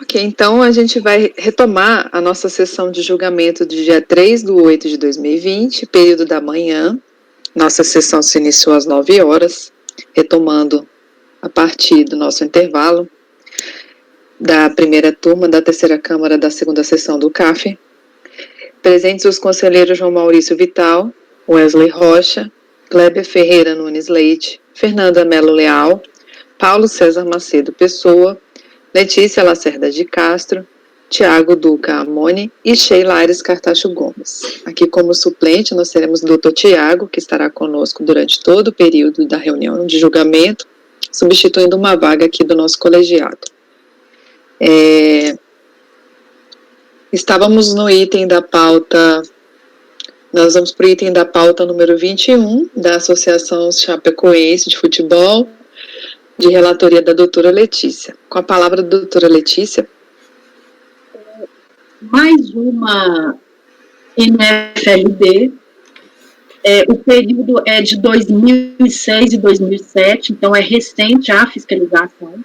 Ok, então a gente vai retomar a nossa sessão de julgamento do dia 3/8/2020, período da manhã. Nossa sessão se iniciou às 9 horas, retomando a partir do nosso intervalo da primeira turma da terceira Câmara da segunda sessão do CAF. Presentes os conselheiros João Maurício Vital, Wesley Rocha, Kleber Ferreira Nunes Leite, Fernanda Melo Leal, Paulo César Macedo Pessoa, Letícia Lacerda de Castro, Tiago Duca Amoni e Sheila Aires Cartacho Gomes. Aqui como suplente nós teremos o Dr. Tiago, que estará conosco durante todo o período da reunião de julgamento, substituindo uma vaga aqui do nosso colegiado. Estávamos no item da pauta, nós vamos para o item da pauta número 21, da Associação Chapecoense de Futebol, de relatoria da doutora Letícia. Com a palavra da doutora Letícia. Mais uma NFLD, o período é de 2006 e 2007, então é recente a fiscalização.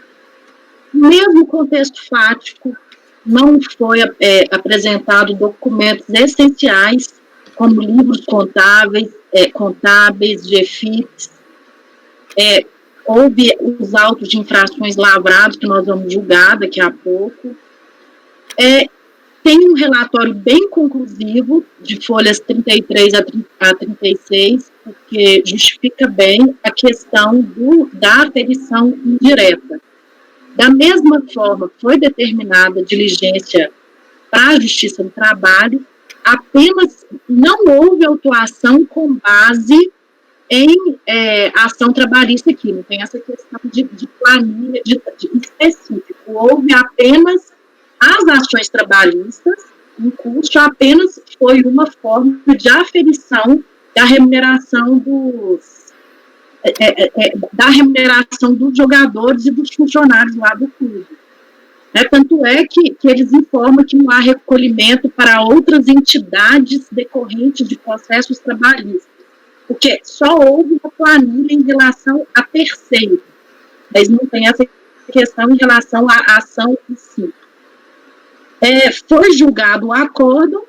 Mesmo contexto fático, não foi apresentado documentos essenciais, como livros contábeis, GFIPs, houve os autos de infrações lavrados, que nós vamos julgar daqui a pouco. Tem um relatório bem conclusivo, de folhas 33 a 36, porque justifica bem a questão da aferição indireta. Da mesma forma, foi determinada diligência para a Justiça do Trabalho, apenas não houve autuação com base em ação trabalhista aqui, não tem essa questão de planilha de específico, houve apenas as ações trabalhistas, em curso apenas foi uma forma de aferição da remuneração dos jogadores e dos funcionários lá do clube. Tanto é que eles informam que não há recolhimento para outras entidades decorrentes de processos trabalhistas, porque só houve uma planilha em relação a terceiro, mas não tem essa questão em relação à ação em si. Foi julgado o acordo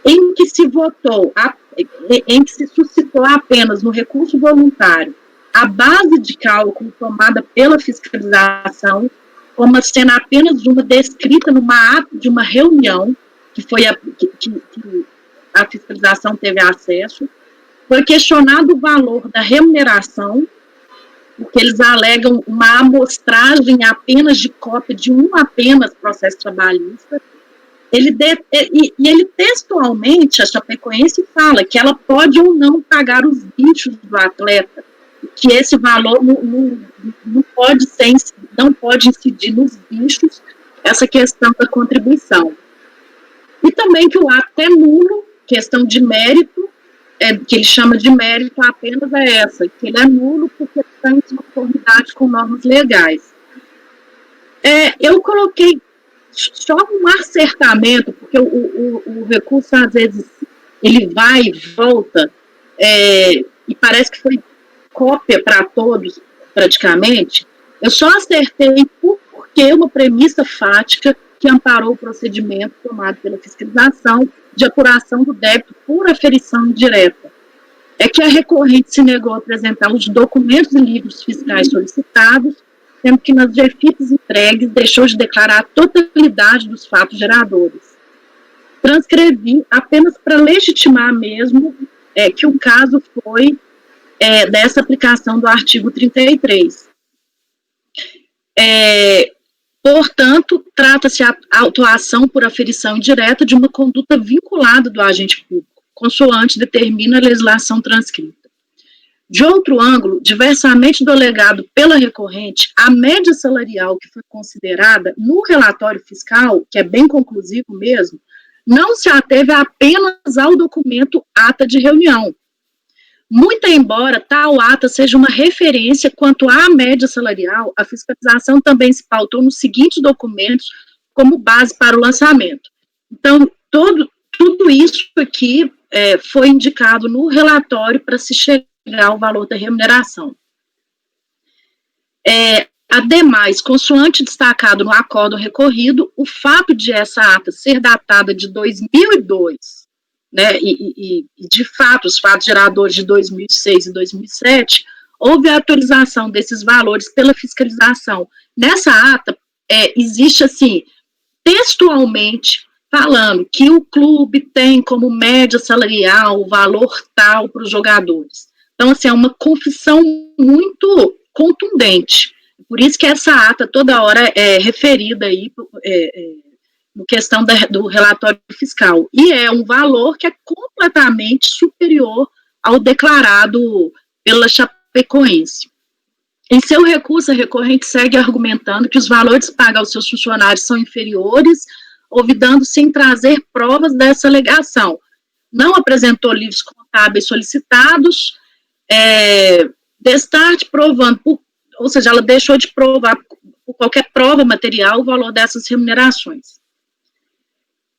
em que se votou, em que se suscitou apenas no recurso voluntário a base de cálculo tomada pela fiscalização, como sendo apenas uma descrita numa ata de uma reunião, que foi que a fiscalização teve acesso. Foi questionado o valor da remuneração, porque eles alegam uma amostragem apenas de cópia de apenas processo trabalhista. Ele textualmente, a Chapecoense fala que ela pode ou não pagar os bichos do atleta, que esse valor não pode incidir nos bichos, essa questão da contribuição. E também que o ato é nulo, questão de mérito, que ele chama de mérito apenas essa, que ele é nulo porque está em conformidade com normas legais. Eu coloquei só um acertamento, porque o recurso, às vezes, ele vai e volta, e parece que foi cópia para todos, praticamente. Eu só acertei porque uma premissa fática que amparou o procedimento tomado pela fiscalização de apuração do débito por aferição indireta. É que a recorrente se negou a apresentar os documentos e livros fiscais solicitados, sendo que nas GFIPs entregues deixou de declarar a totalidade dos fatos geradores. Transcrevi apenas para legitimar mesmo que o caso foi dessa aplicação do artigo 33. Portanto, trata-se a autuação por aferição indireta de uma conduta vinculada do agente público, consoante determina a legislação transcrita. De outro ângulo, diversamente do alegado pela recorrente, a média salarial que foi considerada no relatório fiscal, que é bem conclusivo mesmo, não se ateve apenas ao documento ata de reunião. Muito embora tal ata seja uma referência quanto à média salarial, a fiscalização também se pautou nos seguintes documentos como base para o lançamento. Então, tudo isso aqui foi indicado no relatório para se chegar ao valor da remuneração. Ademais, consoante destacado no acórdão recorrido, o fato de essa ata ser datada de 2002, né, e de fato, os fatos geradores de 2006 e 2007, houve a atualização desses valores pela fiscalização. Nessa ata, existe, assim, textualmente, falando que o clube tem como média salarial o valor tal para os jogadores. Então, assim, é uma confissão muito contundente. Por isso que essa ata toda hora é referida aí no questão do relatório fiscal. E é um valor que é completamente superior ao declarado pela Chapecoense. Em seu recurso, a recorrente segue argumentando que os valores pagos aos seus funcionários são inferiores, olvidando-se em trazer provas dessa alegação. Não apresentou livros contábeis solicitados, destarte provando, ou seja, ela deixou de provar, por qualquer prova material, o valor dessas remunerações.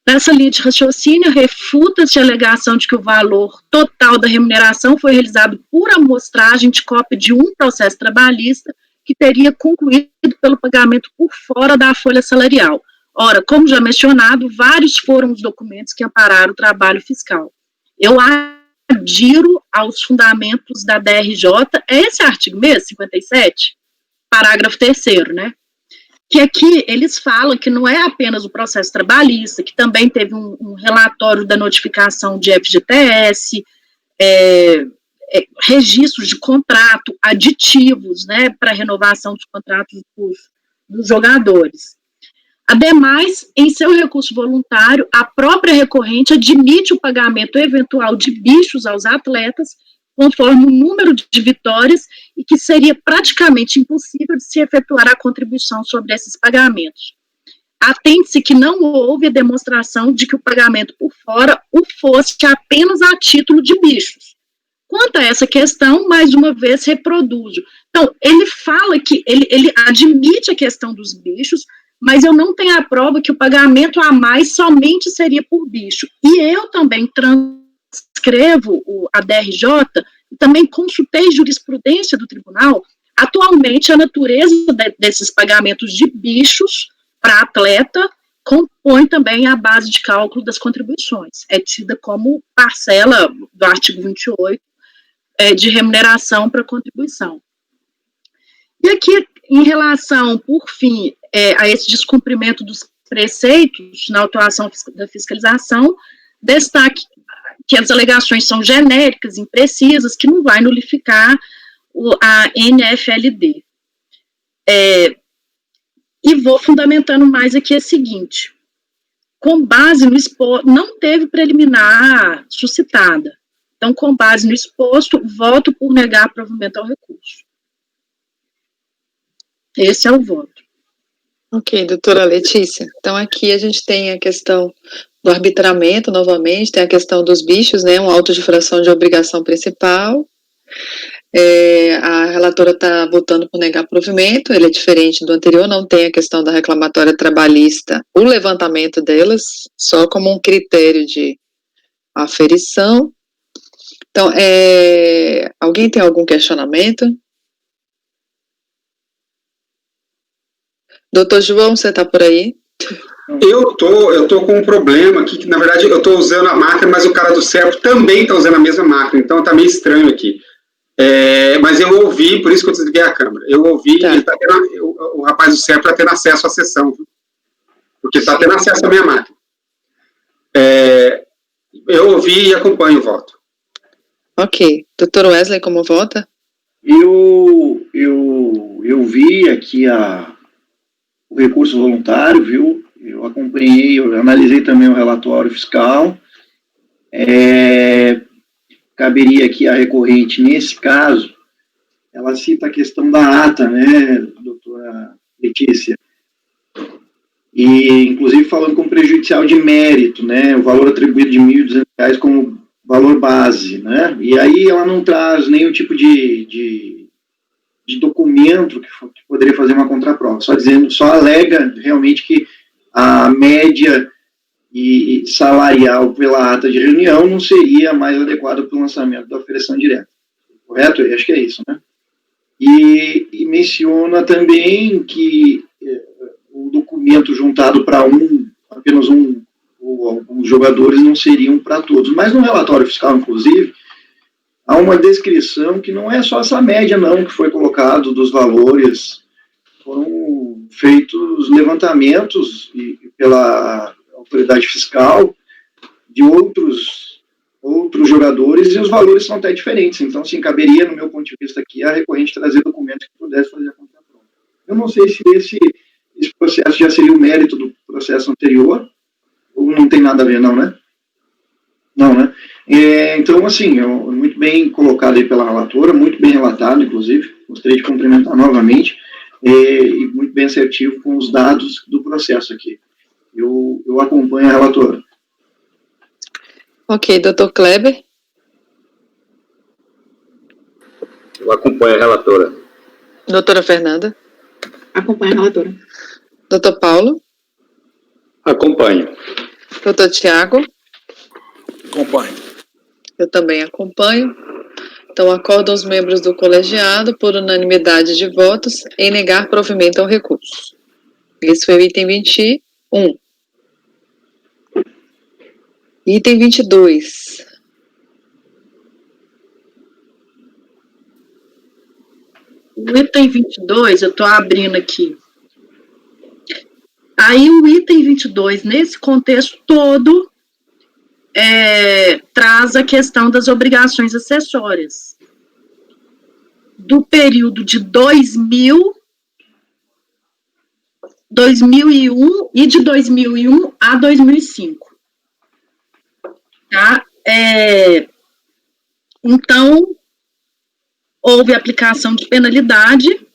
Nessa linha de raciocínio, refuta-se a alegação de que o valor total da remuneração foi realizado por amostragem de cópia de um processo trabalhista que teria concluído pelo pagamento por fora da folha salarial. Ora, como já mencionado, vários foram os documentos que ampararam o trabalho fiscal. Eu adiro aos fundamentos da DRJ, é esse artigo mesmo, 57, parágrafo 3º, né? Que aqui eles falam que não é apenas o processo trabalhista, que também teve um relatório da notificação de FGTS, registros de contrato, aditivos, né, para renovação dos contratos dos jogadores. Ademais, em seu recurso voluntário, a própria recorrente admite o pagamento eventual de bichos aos atletas, conforme o número de vitórias, e que seria praticamente impossível de se efetuar a contribuição sobre esses pagamentos. Atente-se que não houve a demonstração de que o pagamento por fora o fosse apenas a título de bichos. Quanto a essa questão, mais uma vez, reproduzo. Então, ele fala que ele admite a questão dos bichos, mas eu não tenho a prova que o pagamento a mais somente seria por bicho. E eu também transcrevo a DRJ, e também consultei jurisprudência do tribunal. Atualmente, a natureza desses pagamentos de bichos para atleta compõe também a base de cálculo das contribuições. É tida como parcela do artigo 28 de remuneração para contribuição. E aqui, em relação, por fim, a esse descumprimento dos preceitos na atuação da fiscalização, destaque que as alegações são genéricas, imprecisas, que não vai nulificar a NFLD. E vou fundamentando mais aqui a seguinte: com base no exposto, não teve preliminar suscitada. Então, com base no exposto, voto por negar provimento ao recurso. Esse é o voto. Ok, doutora Letícia. Então, aqui a gente tem a questão do arbitramento, novamente, tem a questão dos bichos, né, um auto de fração de obrigação principal. A relatora está votando por negar provimento, ele é diferente do anterior, não tem a questão da reclamatória trabalhista, o levantamento delas, só como um critério de aferição. Então, alguém tem algum questionamento? Doutor João, você está por aí? Eu tô com um problema aqui, que na verdade eu estou usando a máquina, mas o cara do CERP também está usando a mesma máquina, então está meio estranho aqui. Mas eu ouvi, por isso que eu desliguei a câmera, eu ouvi, tá. O rapaz do CERP está tendo acesso à sessão, viu? Porque está tendo acesso à minha máquina. Eu ouvi e acompanho o voto. Ok. Doutor Wesley, como vota? Eu vi aqui o recurso voluntário, viu? Eu acompanhei, eu analisei também o relatório fiscal. Caberia aqui a recorrente, nesse caso, ela cita a questão da ata, né, doutora Letícia? E, inclusive, falando com prejudicial de mérito, né, o valor atribuído de R$ 1.200 como valor base, né? E aí ela não traz nenhum tipo de documento que poderia fazer uma contraprova, só alega realmente que a média e salarial pela ata de reunião não seria mais adequada para o lançamento da operação direta. Correto? Eu acho que é isso, né? e menciona também que o documento juntado para apenas um ou alguns jogadores não seriam para todos. Mas no relatório fiscal, inclusive, há uma descrição que não é só essa média, não, que foi colocado dos valores. Foram feitos levantamentos pela autoridade fiscal de outros jogadores e os valores são até diferentes. Então, sim, caberia, no meu ponto de vista aqui, a recorrente trazer documentos que pudesse fazer a contraprova. Eu não sei se esse processo já seria o mérito do processo anterior, ou não tem nada a ver, não, né? Não, né? Então, assim, muito bem colocado aí pela relatora, muito bem relatado, inclusive, gostaria de cumprimentar novamente, e muito bem assertivo com os dados do processo aqui. Eu acompanho a relatora. Ok, doutor Kleber. Eu acompanho a relatora. Doutora Fernanda. Acompanho a relatora. Doutor Paulo. Acompanho. Doutor Tiago. Acompanho. Eu também acompanho. Então, acordam os membros do colegiado, por unanimidade de votos, em negar provimento ao recurso. Esse foi o item 21. Item 22. O item 22, eu estou abrindo aqui. Aí o item 22, nesse contexto todo, traz a questão das obrigações acessórias. Do período de 2001 e de 2001 a 2005. Tá? Então, houve aplicação de penalidade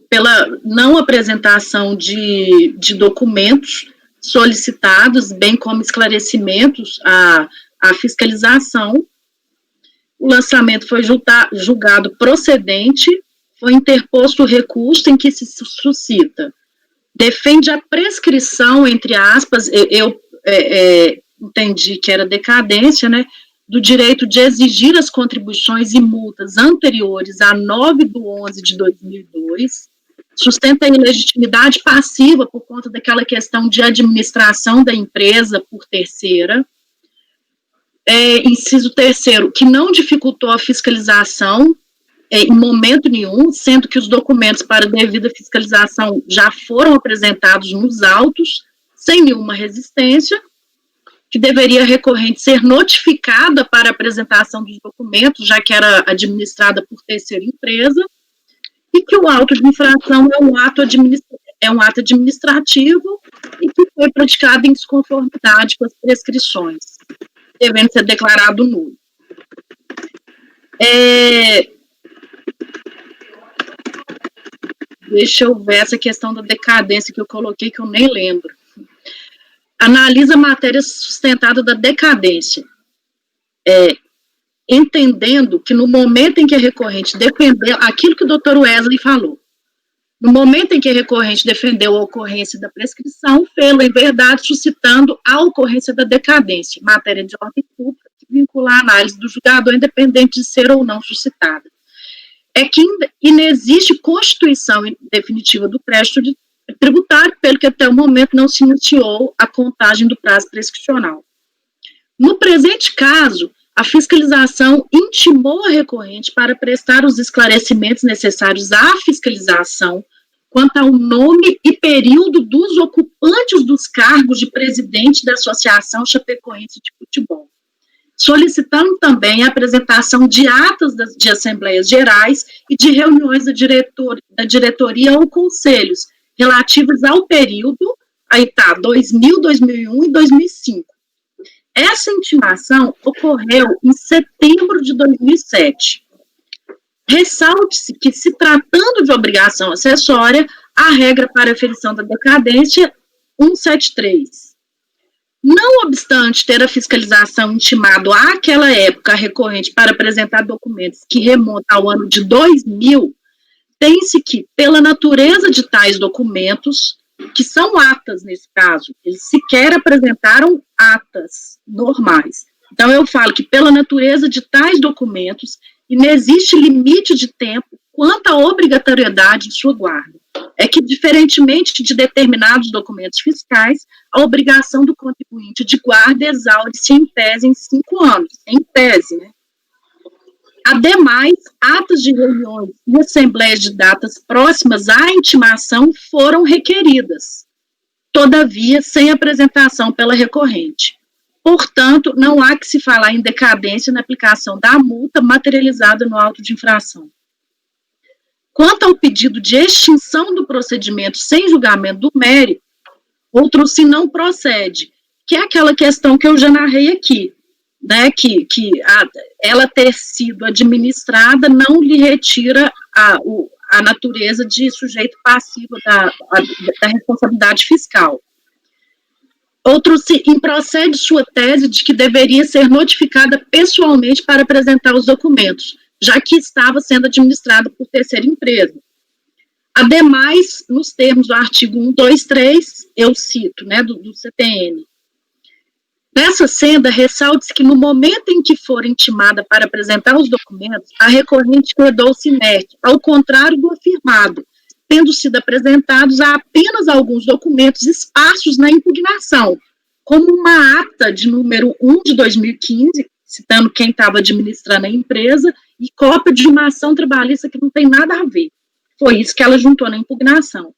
pela não apresentação de documentos solicitados, bem como esclarecimentos à fiscalização. O lançamento foi julgado procedente, foi interposto o recurso em que se suscita. Defende a prescrição, entre aspas, eu entendi que era decadência, né, do direito de exigir as contribuições e multas anteriores a 9/11/2002, sustenta a ilegitimidade passiva por conta daquela questão de administração da empresa por terceira. Inciso 3º, que não dificultou a fiscalização em momento nenhum, sendo que os documentos para devida fiscalização já foram apresentados nos autos, sem nenhuma resistência, que deveria a recorrente ser notificada para a apresentação dos documentos, já que era administrada por terceira empresa, e que o auto de infração é um ato administrativo e que foi praticado em desconformidade com as prescrições, devendo ser declarado nulo. Deixa eu ver essa questão da decadência que eu coloquei, que eu nem lembro. Analisa a matéria sustentada da decadência, entendendo que no momento em que a recorrente defendeu, aquilo que o doutor Wesley falou, no momento em que a recorrente defendeu a ocorrência da prescrição, fê-lo em verdade suscitando a ocorrência da decadência, matéria de ordem pública, que vincula a análise do julgador, independente de ser ou não suscitada. Que inexiste constituição definitiva do crédito tributário, pelo que até o momento não se iniciou a contagem do prazo prescricional. No presente caso, a fiscalização intimou a recorrente para prestar os esclarecimentos necessários à fiscalização quanto ao nome e período dos ocupantes dos cargos de presidente da Associação Chapecoense de Futebol, solicitando também a apresentação de atas de assembleias gerais e de reuniões da diretoria ou conselhos, relativos ao período, 2000, 2001 e 2005. Essa intimação ocorreu em setembro de 2007. Ressalte-se que, se tratando de obrigação acessória, a regra para aferição da decadência 173. Não obstante ter a fiscalização intimado àquela época a recorrente para apresentar documentos que remontam ao ano de 2000, tem-se que, pela natureza de tais documentos, que são atas nesse caso, eles sequer apresentaram atas normais. Então, eu falo que, pela natureza de tais documentos, e não existe limite de tempo quanto à obrigatoriedade de sua guarda. É que, diferentemente de determinados documentos fiscais, a obrigação do contribuinte de guarda exaure-se em tese em 5 anos, em tese, né? Ademais, atas de reuniões e assembleias de datas próximas à intimação foram requeridas, todavia, sem apresentação pela recorrente. Portanto, não há que se falar em decadência na aplicação da multa materializada no auto de infração. Quanto ao pedido de extinção do procedimento sem julgamento do mérito, outro se não procede, que é aquela questão que eu já narrei aqui, né, que ela ter sido administrada não lhe retira a natureza de sujeito passivo da responsabilidade fiscal. Outro se improcede sua tese de que deveria ser notificada pessoalmente para apresentar os documentos, já que estava sendo administrada por terceira empresa. Ademais, nos termos do artigo 123, eu cito, né, do CTN, nessa senda, ressalte-se que no momento em que for intimada para apresentar os documentos, a recorrente quedou-se inerte, ao contrário do afirmado, tendo sido apresentados apenas alguns documentos esparsos na impugnação, como uma ata de número 1 de 2015, citando quem estava administrando a empresa, e cópia de uma ação trabalhista que não tem nada a ver. Foi isso que ela juntou na impugnação.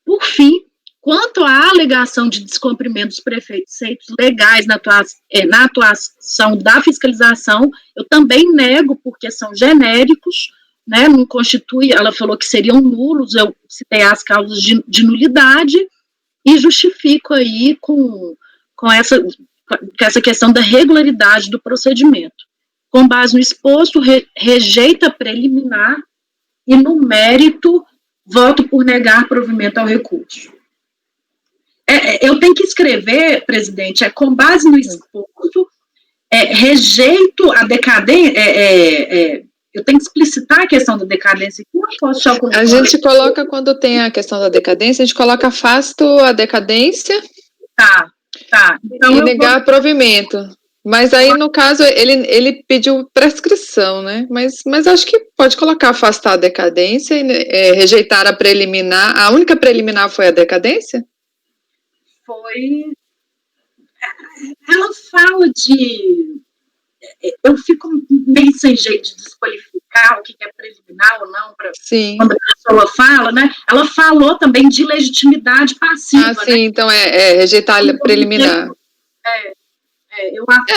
Por fim, quanto à alegação de descumprimento dos preceitos legais na atuação da fiscalização, eu também nego, porque são genéricos, né, não constitui, ela falou que seriam nulos, eu citei as causas de nulidade, e justifico aí com essa questão da regularidade do procedimento. Com base no exposto, rejeita a preliminar e, no mérito, voto por negar provimento ao recurso. Eu tenho que escrever, presidente, com base no exposto, rejeito a decadência, eu tenho que explicitar a questão da decadência aqui, não posso só colocar. A gente coloca, quando tem a questão da decadência, a gente coloca afasto a decadência. Tá. Então, e negar provimento. Mas aí, no caso, ele pediu prescrição, né? Mas acho que pode colocar afastar a decadência e rejeitar a preliminar. A única preliminar foi a decadência? Foi. Ela fala de. Eu fico meio sem jeito de desqualificar o que é preliminar ou não, quando a pessoa fala, né? Ela falou também de legitimidade passiva. Sim, né? Então rejeitar a preliminar.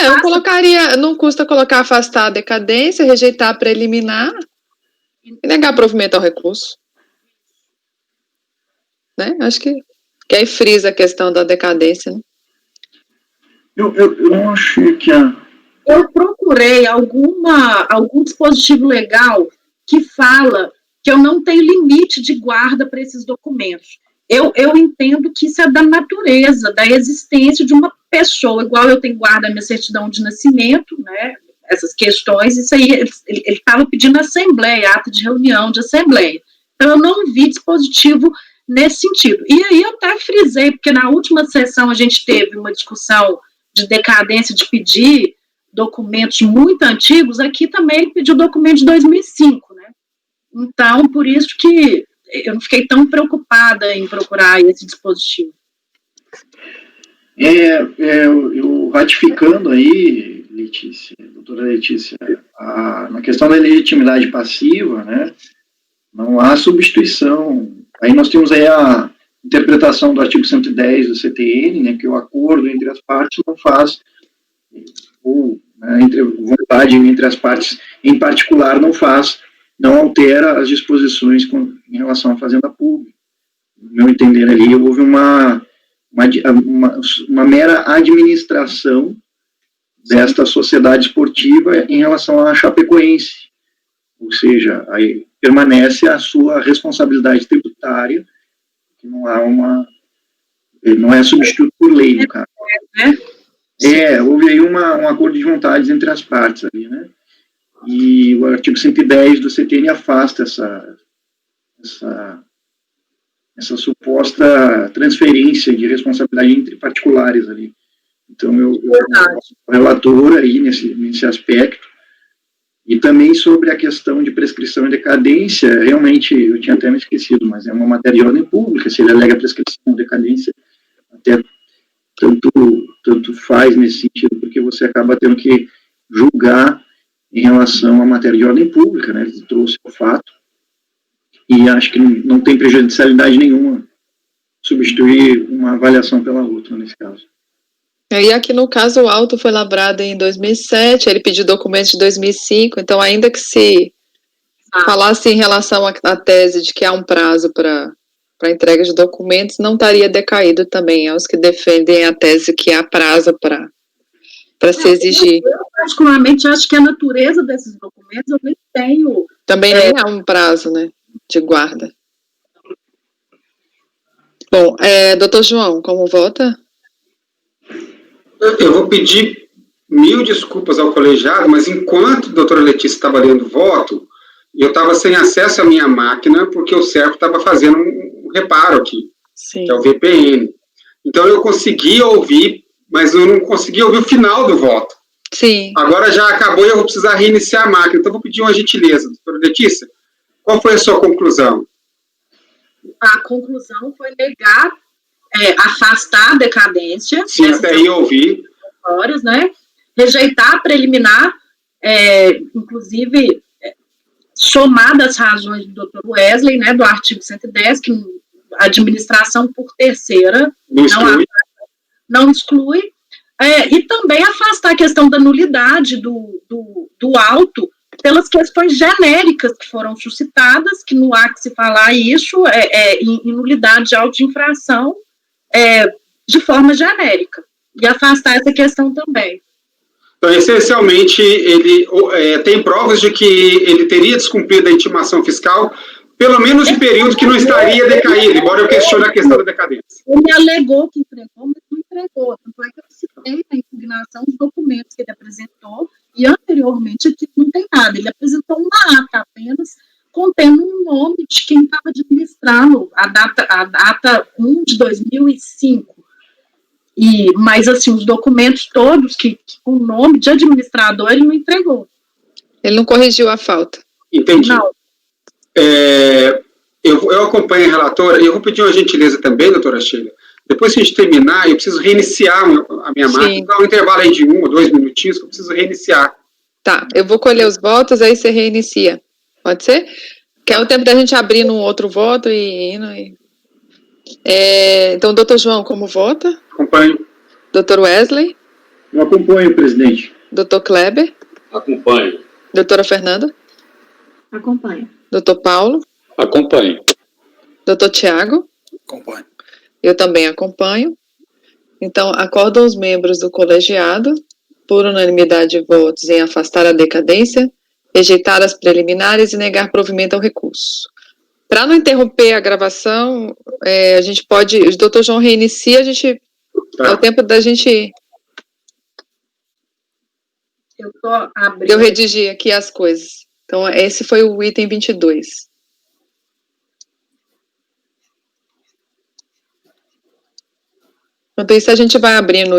Eu colocaria, não custa colocar afastar a decadência, rejeitar a preliminar e negar provimento ao recurso. Né? Acho que aí frisa a questão da decadência. Né? Eu não achei que Eu procurei algum dispositivo legal que fala que eu não tenho limite de guarda para esses documentos. Eu entendo que isso é da natureza, da existência de uma pessoa, igual eu tenho guarda minha certidão de nascimento, né, essas questões, isso aí, ele estava pedindo assembleia, ata de reunião de assembleia. Então, eu não vi dispositivo nesse sentido. E aí, eu até frisei, porque na última sessão a gente teve uma discussão de decadência, de pedir documentos muito antigos, aqui também ele pediu documento de 2005, né? Então, por isso que eu não fiquei tão preocupada em procurar esse dispositivo. Eu ratificando aí, Letícia, doutora Letícia, na questão da legitimidade passiva, né, não há substituição. Aí nós temos aí a interpretação do artigo 110 do CTN, né, que o acordo entre as partes não faz, ou entre vontade entre as partes em particular não altera as disposições em relação à fazenda pública. No meu entender ali, houve uma mera administração desta sociedade esportiva em relação à Chapecoense, ou seja, aí permanece a sua responsabilidade tributária, que não é substituto por lei, no caso. Houve aí um acordo de vontades entre as partes ali, né? E o artigo 110 do CTN afasta essa suposta transferência de responsabilidade entre particulares ali. Então, eu relator aí nesse aspecto, E também sobre a questão de prescrição e decadência, realmente, eu tinha até me esquecido, mas é uma matéria de ordem pública, se ele alega prescrição ou decadência, até tanto faz nesse sentido, porque você acaba tendo que julgar em relação à matéria de ordem pública, né? Ele trouxe o fato, e acho que não tem prejudicialidade nenhuma substituir uma avaliação pela outra, nesse caso. E aqui no caso o auto foi lavrado em 2007, ele pediu documentos de 2005, então ainda que se falasse em relação à tese de que há um prazo para entrega de documentos, não estaria decaído também aos que defendem a tese que há prazo para se exigir. Eu particularmente acho que a natureza desses documentos eu nem tenho. Também nem há um prazo, né, de guarda. Bom, doutor João, como vota? Eu vou pedir 1000 desculpas ao colegiado, mas enquanto a doutora Letícia estava lendo o voto, eu estava sem acesso à minha máquina, porque o Serco estava fazendo um reparo aqui, Sim. que é o VPN. Então eu consegui ouvir, mas eu não consegui ouvir o final do voto. Sim. Agora já acabou e eu vou precisar reiniciar a máquina. Então eu vou pedir uma gentileza, doutora Letícia. Qual foi a sua conclusão? A conclusão foi negar, afastar a decadência. Sim, até aí eu ouvi. Horas, né? Rejeitar a preliminar, inclusive, somada às razões do Dr. Wesley, né, do artigo 110, que a administração por terceira não exclui, e também afastar a questão da nulidade do auto pelas questões genéricas que foram suscitadas, que não há que se falar isso, em nulidade de auto de infração, de forma genérica, e afastar essa questão também. Então, essencialmente, ele tem provas de que ele teria descumprido a intimação fiscal, pelo menos em período que não estaria decaído, embora eu questione a questão da decadência. Ele alegou que entregou, mas não entregou. Tanto é que eu citei na impugnação os documentos que ele apresentou, e anteriormente aqui não tem nada. Ele apresentou uma ata apenas, contendo um nome de quem estava administrando, a data 1 de 2005. Mas, assim, os documentos todos, que com o nome de administrador, ele não entregou. Ele não corrigiu a falta. Entendi. Não. Eu acompanho a relatora, e eu vou pedir uma gentileza também, doutora Sheila. Depois que a gente terminar, eu preciso reiniciar a minha máquina. Então, um intervalo aí de 1 ou 2 minutinhos, que eu preciso reiniciar. Tá, eu vou colher os votos, aí você reinicia. Pode ser? Que é o tempo da gente abrir num outro voto e indo. Então, doutor João, como vota? Acompanho. Doutor Wesley? Eu acompanho, presidente. Doutor Kleber? Acompanho. Doutora Fernanda? Acompanho. Doutor Paulo? Acompanho. Doutor Tiago? Acompanho. Eu também acompanho. Então, acordam os membros do colegiado, por unanimidade de votos, em afastar a decadência, rejeitar as preliminares e negar provimento ao recurso. Para não interromper a gravação, a gente pode... O doutor João reinicia, a gente... Tá. É o tempo da gente... Eu tô abrindo. Eu redigi aqui as coisas. Então, esse foi o item 22. Enquanto isso, a gente vai abrindo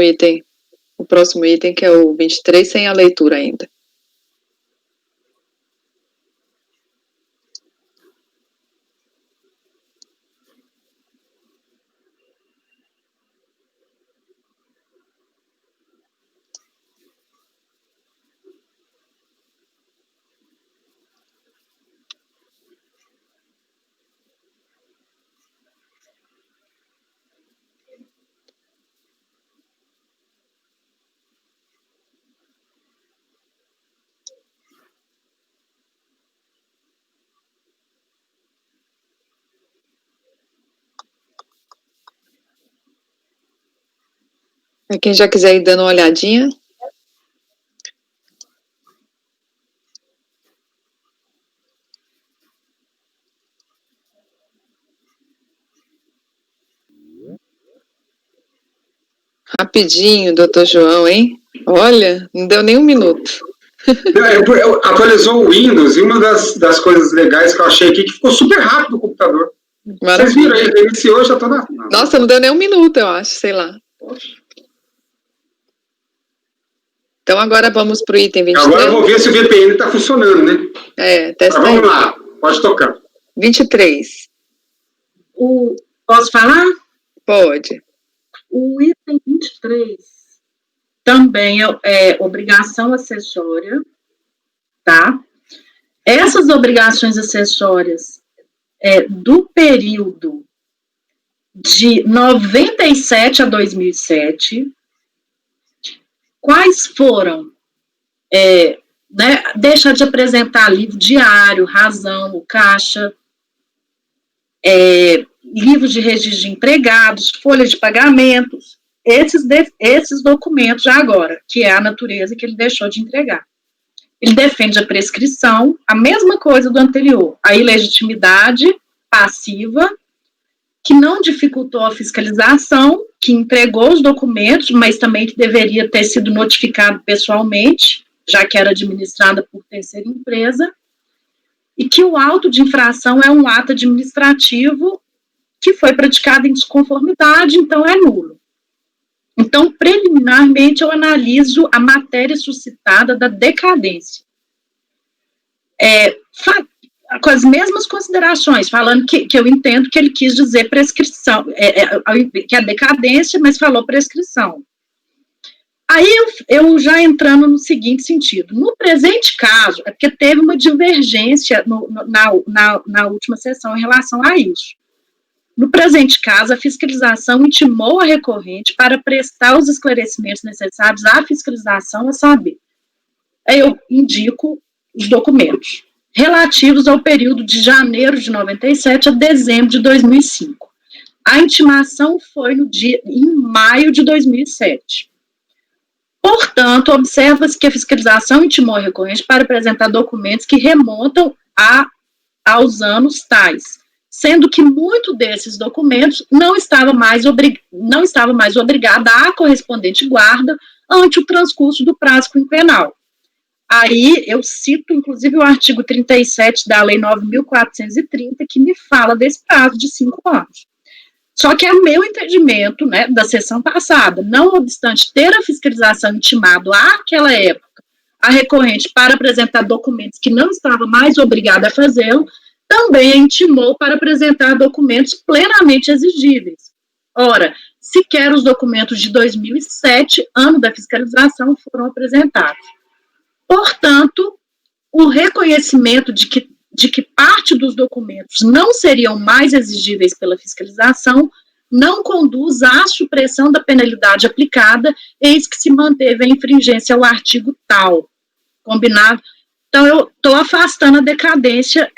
o próximo item, que é o 23, sem a leitura ainda. Quem já quiser ir dando uma olhadinha. Rapidinho, doutor João, hein? Olha, não deu nem um minuto. Atualizou o Windows, e uma das coisas legais que eu achei aqui, que ficou super rápido o computador. Maravilha. Vocês viram aí, ele iniciou, já tô na... Nossa, não deu nem um minuto, eu acho, sei lá. Então, agora vamos para o item 23. Agora eu vou ver se o VPN está funcionando, né? Testa Mas aí. vamos lá, pode tocar. 23. Posso falar? Pode. O item 23 também é obrigação acessória, tá? Essas obrigações acessórias do período de 97 a 2007, quais foram? Deixar de apresentar livro diário, razão, o caixa, livros de registro de empregados, folha de pagamentos, esses documentos já agora, que é a natureza que ele deixou de entregar. Ele defende a prescrição, a mesma coisa do anterior, a ilegitimidade passiva, que não dificultou a fiscalização, que entregou os documentos, mas também que deveria ter sido notificado pessoalmente, já que era administrada por terceira empresa, e que o auto de infração é um ato administrativo que foi praticado em desconformidade, então é nulo. Então, preliminarmente, eu analiso a matéria suscitada da decadência. Com as mesmas considerações, falando que eu entendo que ele quis dizer prescrição, que é decadência, mas falou prescrição. Aí eu já entrando no seguinte sentido, no presente caso, é porque teve uma divergência na última sessão em relação a isso. No presente caso, a fiscalização intimou a recorrente para prestar os esclarecimentos necessários à fiscalização, a saber. Aí eu indico os documentos relativos ao período de janeiro de 97 a dezembro de 2005. A intimação foi em maio de 2007. Portanto, observa-se que a fiscalização intimou a recorrente para apresentar documentos que remontam aos anos tais, sendo que muito desses documentos não estava mais obrigada à correspondente guarda ante o transcurso do prazo quinquenal. Aí eu cito, inclusive, o artigo 37 da Lei 9.430, que me fala desse prazo de 5 anos. Só que é o meu entendimento, né, da sessão passada, não obstante ter a fiscalização intimado àquela época a recorrente para apresentar documentos que não estava mais obrigada a fazê-lo, também a intimou para apresentar documentos plenamente exigíveis. Ora, sequer os documentos de 2007, ano da fiscalização, foram apresentados. Portanto, o reconhecimento de que parte dos documentos não seriam mais exigíveis pela fiscalização não conduz à supressão da penalidade aplicada, eis que se manteve a infringência ao artigo tal. Combinado? Então, eu estou afastando a decadência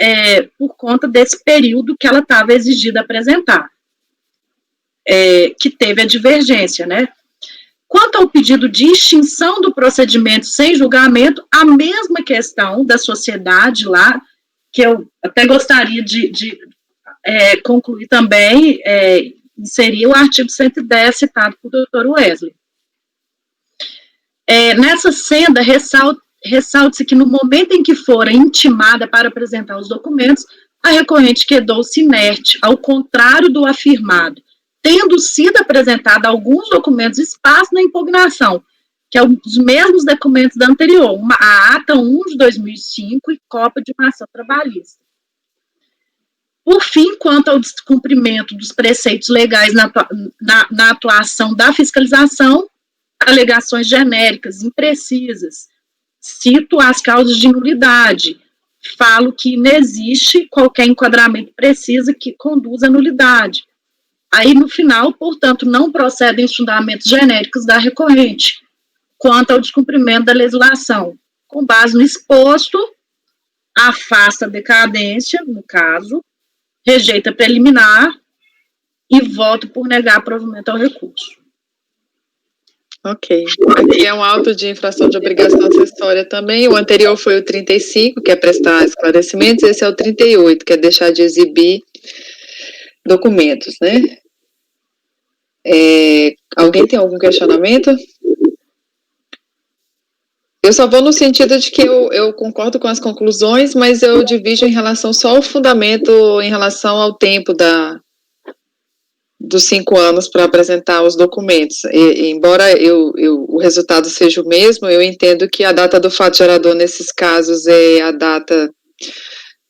por conta desse período que ela estava exigida a apresentar, que teve a divergência, né? Quanto ao pedido de extinção do procedimento sem julgamento, a mesma questão da sociedade lá, que eu até gostaria de concluir também, seria o artigo 110 citado por Dr. Wesley. Nessa senda, ressalte-se que no momento em que fora intimada para apresentar os documentos, a recorrente quedou-se inerte, ao contrário do afirmado, tendo sido apresentado alguns documentos espaço na impugnação, que é os mesmos documentos da anterior, a ata 1 de 2005 e cópia de uma ação trabalhista. Por fim, quanto ao descumprimento dos preceitos legais na atuação da fiscalização, alegações genéricas, imprecisas, cito as causas de nulidade, falo que não existe qualquer enquadramento preciso que conduza à nulidade. Aí, no final, portanto, não procedem os fundamentos genéricos da recorrente, quanto ao descumprimento da legislação. Com base no exposto, afasta a decadência, no caso, rejeita preliminar e voto por negar provimento ao recurso. Ok. Aqui é um auto de infração de obrigação acessória também. O anterior foi o 35, que é prestar esclarecimentos. Esse é o 38, que é deixar de exibir documentos, né? Alguém tem algum questionamento? Eu só vou no sentido de que eu concordo com as conclusões, mas eu divido em relação só ao fundamento, em relação ao tempo dos 5 anos para apresentar os documentos. Embora o resultado seja o mesmo, eu entendo que a data do fato gerador nesses casos é a data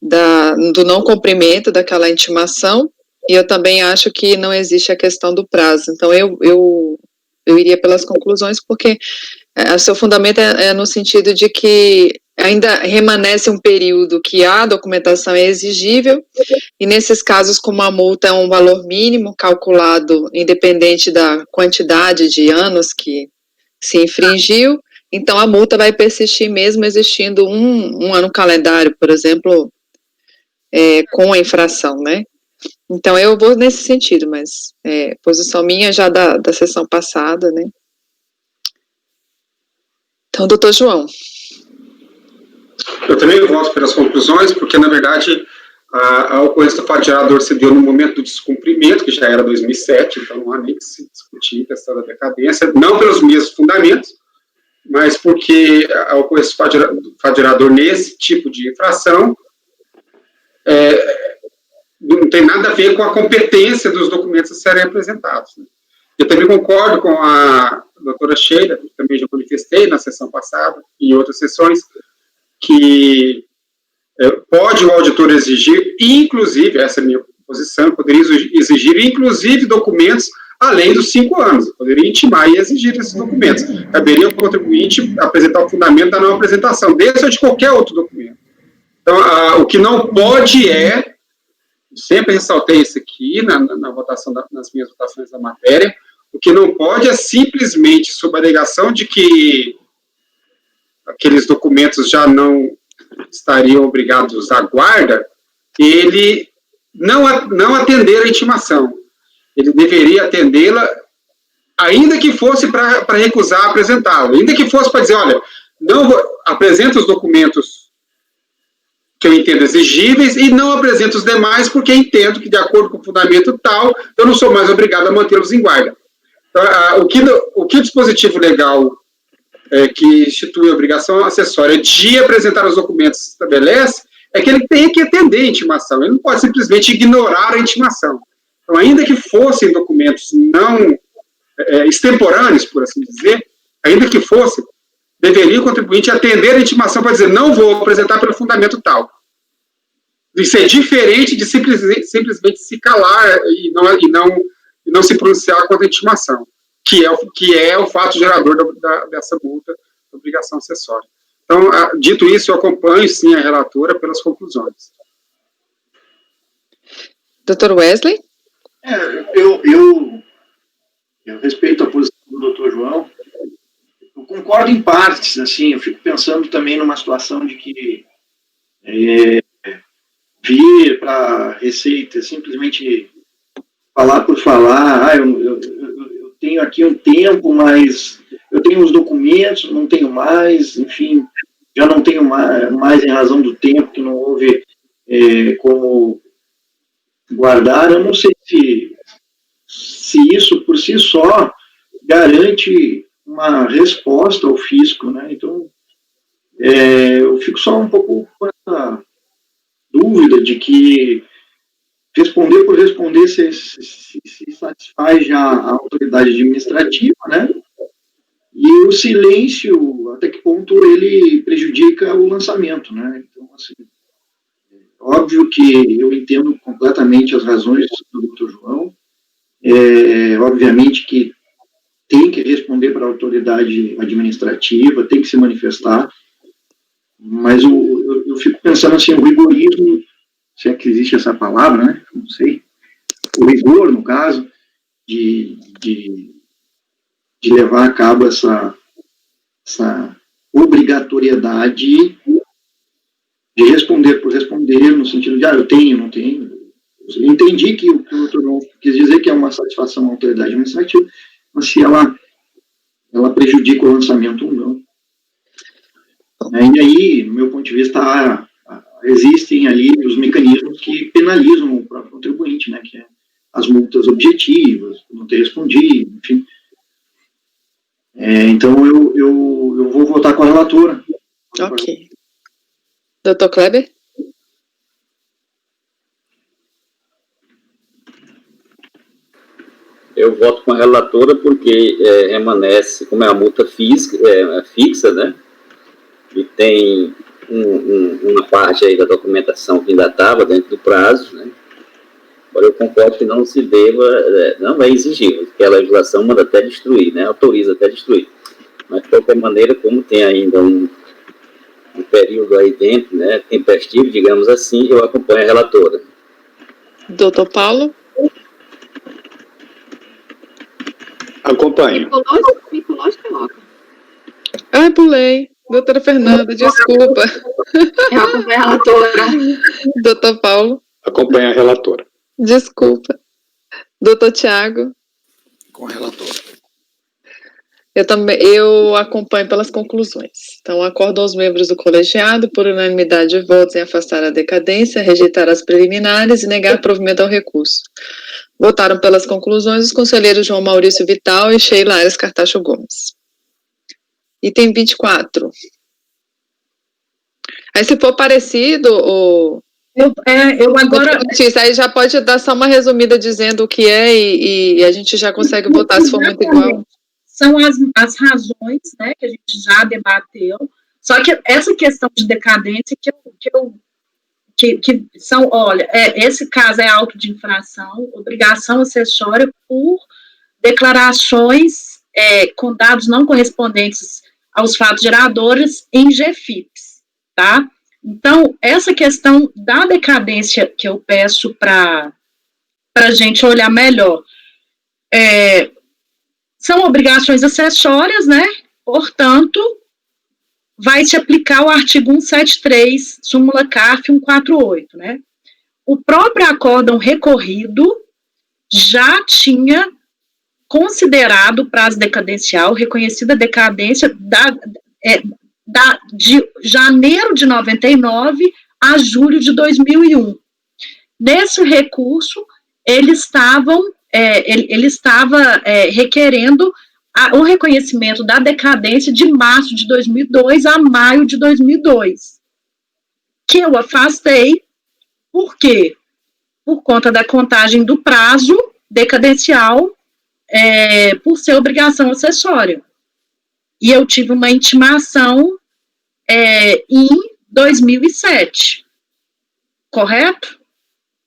do não cumprimento daquela intimação, e eu também acho que não existe a questão do prazo. Então, eu iria pelas conclusões, porque o seu fundamento é no sentido de que ainda remanesce um período que a documentação é exigível, e nesses casos, como a multa é um valor mínimo calculado independente da quantidade de anos que se infringiu, então a multa vai persistir mesmo existindo um ano calendário, por exemplo, com a infração, né? Então eu vou nesse sentido, mas posição minha já da sessão passada, né? Então, doutor João. Eu também voto pelas conclusões, porque, na verdade, a ocorrência do fato gerador se deu no momento do descumprimento, que já era 2007, então não há nem que se discutir a questão da decadência, não pelos mesmos fundamentos, mas porque a ocorrência do fato gerador nesse tipo de infração não tem nada a ver com a competência dos documentos a serem apresentados. Né? Eu também concordo com a doutora Sheila, que também já manifestei na sessão passada, e em outras sessões, que pode o auditor exigir, inclusive, essa é a minha posição, poderia exigir, inclusive, documentos além dos 5 anos. Poderia intimar e exigir esses documentos. Caberia ao contribuinte apresentar o fundamento da não apresentação, desse ou de qualquer outro documento. Então, o que não pode sempre ressaltei isso aqui na votação, nas minhas votações da matéria, o que não pode é simplesmente, sob a alegação de que aqueles documentos já não estariam obrigados à guarda, ele não atender a intimação. Ele deveria atendê-la, ainda que fosse para recusar apresentá-lo, ainda que fosse para dizer, olha, não apresenta os documentos que eu entendo exigíveis e não apresento os demais porque entendo que, de acordo com o fundamento tal, eu não sou mais obrigado a mantê-los em guarda. Então, o que o dispositivo legal que institui a obrigação acessória de apresentar os documentos estabelece é que ele tem que atender a intimação, ele não pode simplesmente ignorar a intimação. Então, ainda que fossem documentos não extemporâneos, por assim dizer, ainda que fosse, deveria o contribuinte atender a intimação para dizer, não vou apresentar pelo fundamento tal. Isso é diferente de simplesmente se calar e não se pronunciar contra a intimação, que é o fato gerador dessa multa, da obrigação acessória. Então, dito isso, eu acompanho, sim, a relatora pelas conclusões. Dr. Wesley? Eu respeito a posição do Dr. João. Eu concordo em partes, assim, eu fico pensando também numa situação de que vir para a Receita simplesmente falar por falar, eu tenho aqui um tempo, mas eu tenho os documentos, não tenho mais, enfim, já não tenho mais em razão do tempo, que não houve como guardar. Eu não sei se isso por si só garante uma resposta ao fisco, né? Então, eu fico só um pouco com essa dúvida de que responder por responder se satisfaz já a autoridade administrativa, né? E o silêncio, até que ponto ele prejudica o lançamento, né? Então, assim, óbvio que eu entendo completamente as razões do Dr. João, obviamente que tem que responder para a autoridade administrativa, tem que se manifestar, mas eu fico pensando assim, o rigorismo, se é que existe essa palavra, né? Não sei. O rigor, no caso, de levar a cabo essa obrigatoriedade de responder por responder, no sentido de, eu tenho, não tenho. Eu entendi que o doutor João quis dizer que é uma satisfação à autoridade administrativa, mas se ela prejudica o lançamento ou não. E aí, no meu ponto de vista, existem ali os mecanismos que penalizam o próprio contribuinte, né, que é as multas objetivas, não ter respondido, enfim. Então, eu vou votar com a relatora. Ok. Dr. Kleber? Eu voto com a relatora porque remanesce, como é a multa fixa, né? E tem uma parte aí da documentação que ainda estava dentro do prazo, né? Agora eu concordo que não se deva, não é exigível, porque a legislação manda até destruir, né? Autoriza até destruir. Mas, de qualquer maneira, como tem ainda um período aí dentro, né, tempestivo, digamos assim, eu acompanho a relatora. Doutor Paulo? Acompanho. Me pulou de coloca. Ai, pulei. Doutora Fernanda, desculpa. Eu acompanho a relatora. Doutor Paulo? Acompanho a relatora. Desculpa. Doutor Tiago? Com a relatora. Eu acompanho pelas conclusões. Então, acordo aos membros do colegiado, por unanimidade de votos, em afastar a decadência, rejeitar as preliminares e negar provimento ao recurso. Votaram pelas conclusões os conselheiros João Maurício Vital e Sheila Aires Cartacho Gomes. Item 24. Aí, se for parecido, Eu agora... Isso aí já pode dar só uma resumida dizendo o que é e a gente já consegue votar se for muito igual. São as razões, né, que a gente já debateu, só que essa questão de decadência que são, olha, esse caso é auto de infração, obrigação acessória por declarações com dados não correspondentes aos fatos geradores em GFIPs, tá? Então, essa questão da decadência que eu peço para a gente olhar melhor, são obrigações acessórias, né? Portanto, vai se aplicar o artigo 173, súmula CARF 148, né? O próprio acórdão recorrido já tinha considerado o prazo decadencial, reconhecida a decadência de janeiro de 99 a julho de 2001. Nesse recurso, ele estava requerendo o reconhecimento da decadência de março de 2002 a maio de 2002, que eu afastei. Por quê? Por conta da contagem do prazo decadencial, por ser obrigação acessória. E eu tive uma intimação em 2007, correto?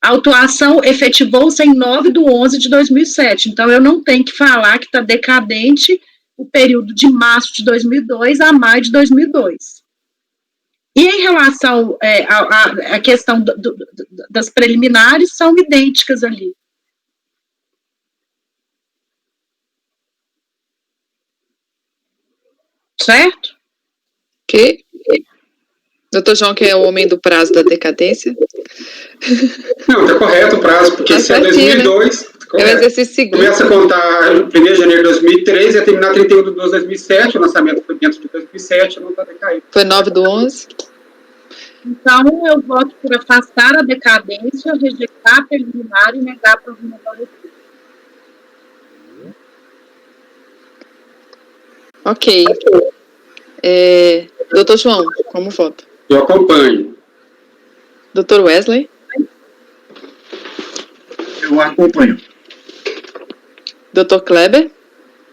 A autuação efetivou-se em 9/11/2007, então eu não tenho que falar que está decadente o período de março de 2002 a maio de 2002. E em relação à questão das preliminares, são idênticas ali. Certo? Que? Doutor João, que é o homem do prazo da decadência? Não, está correto o prazo, porque se é 2002... Né? É o exercício seguinte. Começa a contar 1º de janeiro de 2003 e a terminar 31/12/2007, o lançamento foi dentro de 2007, não está decaído. Foi 9/11. Então, eu voto por afastar a decadência, rejeitar a preliminar e negar a provimento ao recurso. Ok. Doutor João, como vota? Eu acompanho. Doutor Wesley? Eu acompanho. Doutor Kleber?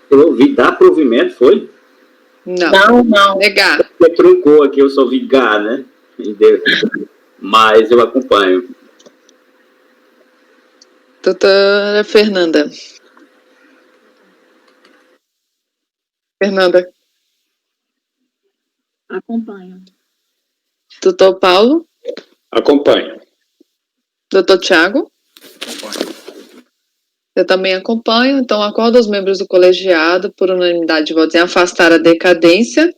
Eu ouvi dar provimento, foi? Não. Negar. Você truncou aqui, eu só vi gar, né? Mas eu acompanho. Doutora Fernanda? Fernanda? Acompanho. Doutor Paulo? Acompanho. Doutor Tiago? Acompanho. Eu também acompanho, então acordo aos membros do colegiado, por unanimidade de votos, em afastar a decadência.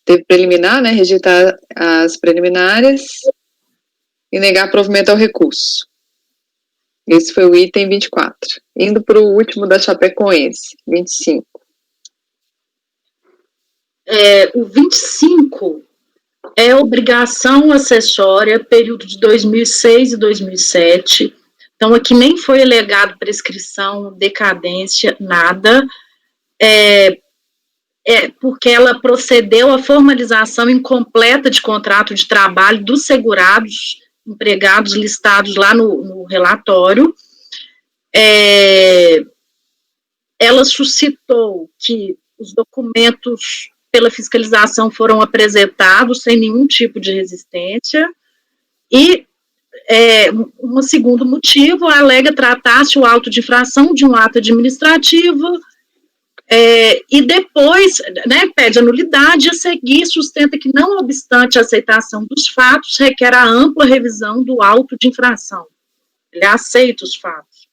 Teve preliminar, né? Rejeitar as preliminares e negar provimento ao recurso. Esse foi o item 24. Indo para o último da Chapecoense, 25. O 25 é obrigação acessória, período de 2006 e 2007. Então, aqui nem foi alegado prescrição, decadência, nada. Porque ela procedeu à formalização incompleta de contrato de trabalho dos segurados, empregados listados lá no relatório. ela suscitou que os documentos pela fiscalização foram apresentados sem nenhum tipo de resistência, e um segundo motivo alega tratar-se o auto de infração de um ato administrativo, e depois, né, pede a nulidade, e a seguir sustenta que, não obstante a aceitação dos fatos, requer a ampla revisão do auto de infração. Ele aceita os fatos.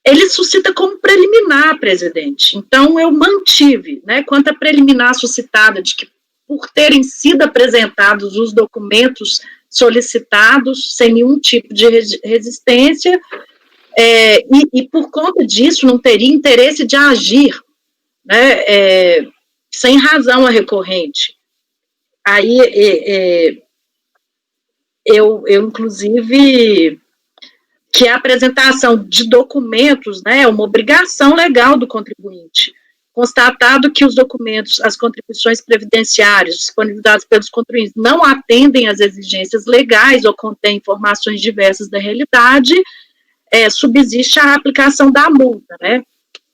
Ele suscita como preliminar, presidente. Então, eu mantive, né, quanto à preliminar suscitada de que, por terem sido apresentados os documentos solicitados sem nenhum tipo de resistência, e por conta disso não teria interesse de agir, né, sem razão a recorrente. Aí, eu inclusive, que a apresentação de documentos, né, é uma obrigação legal do contribuinte. Constatado que os documentos, as contribuições previdenciárias disponibilizadas pelos contribuintes não atendem às exigências legais ou contêm informações diversas da realidade, subsiste a aplicação da multa, né?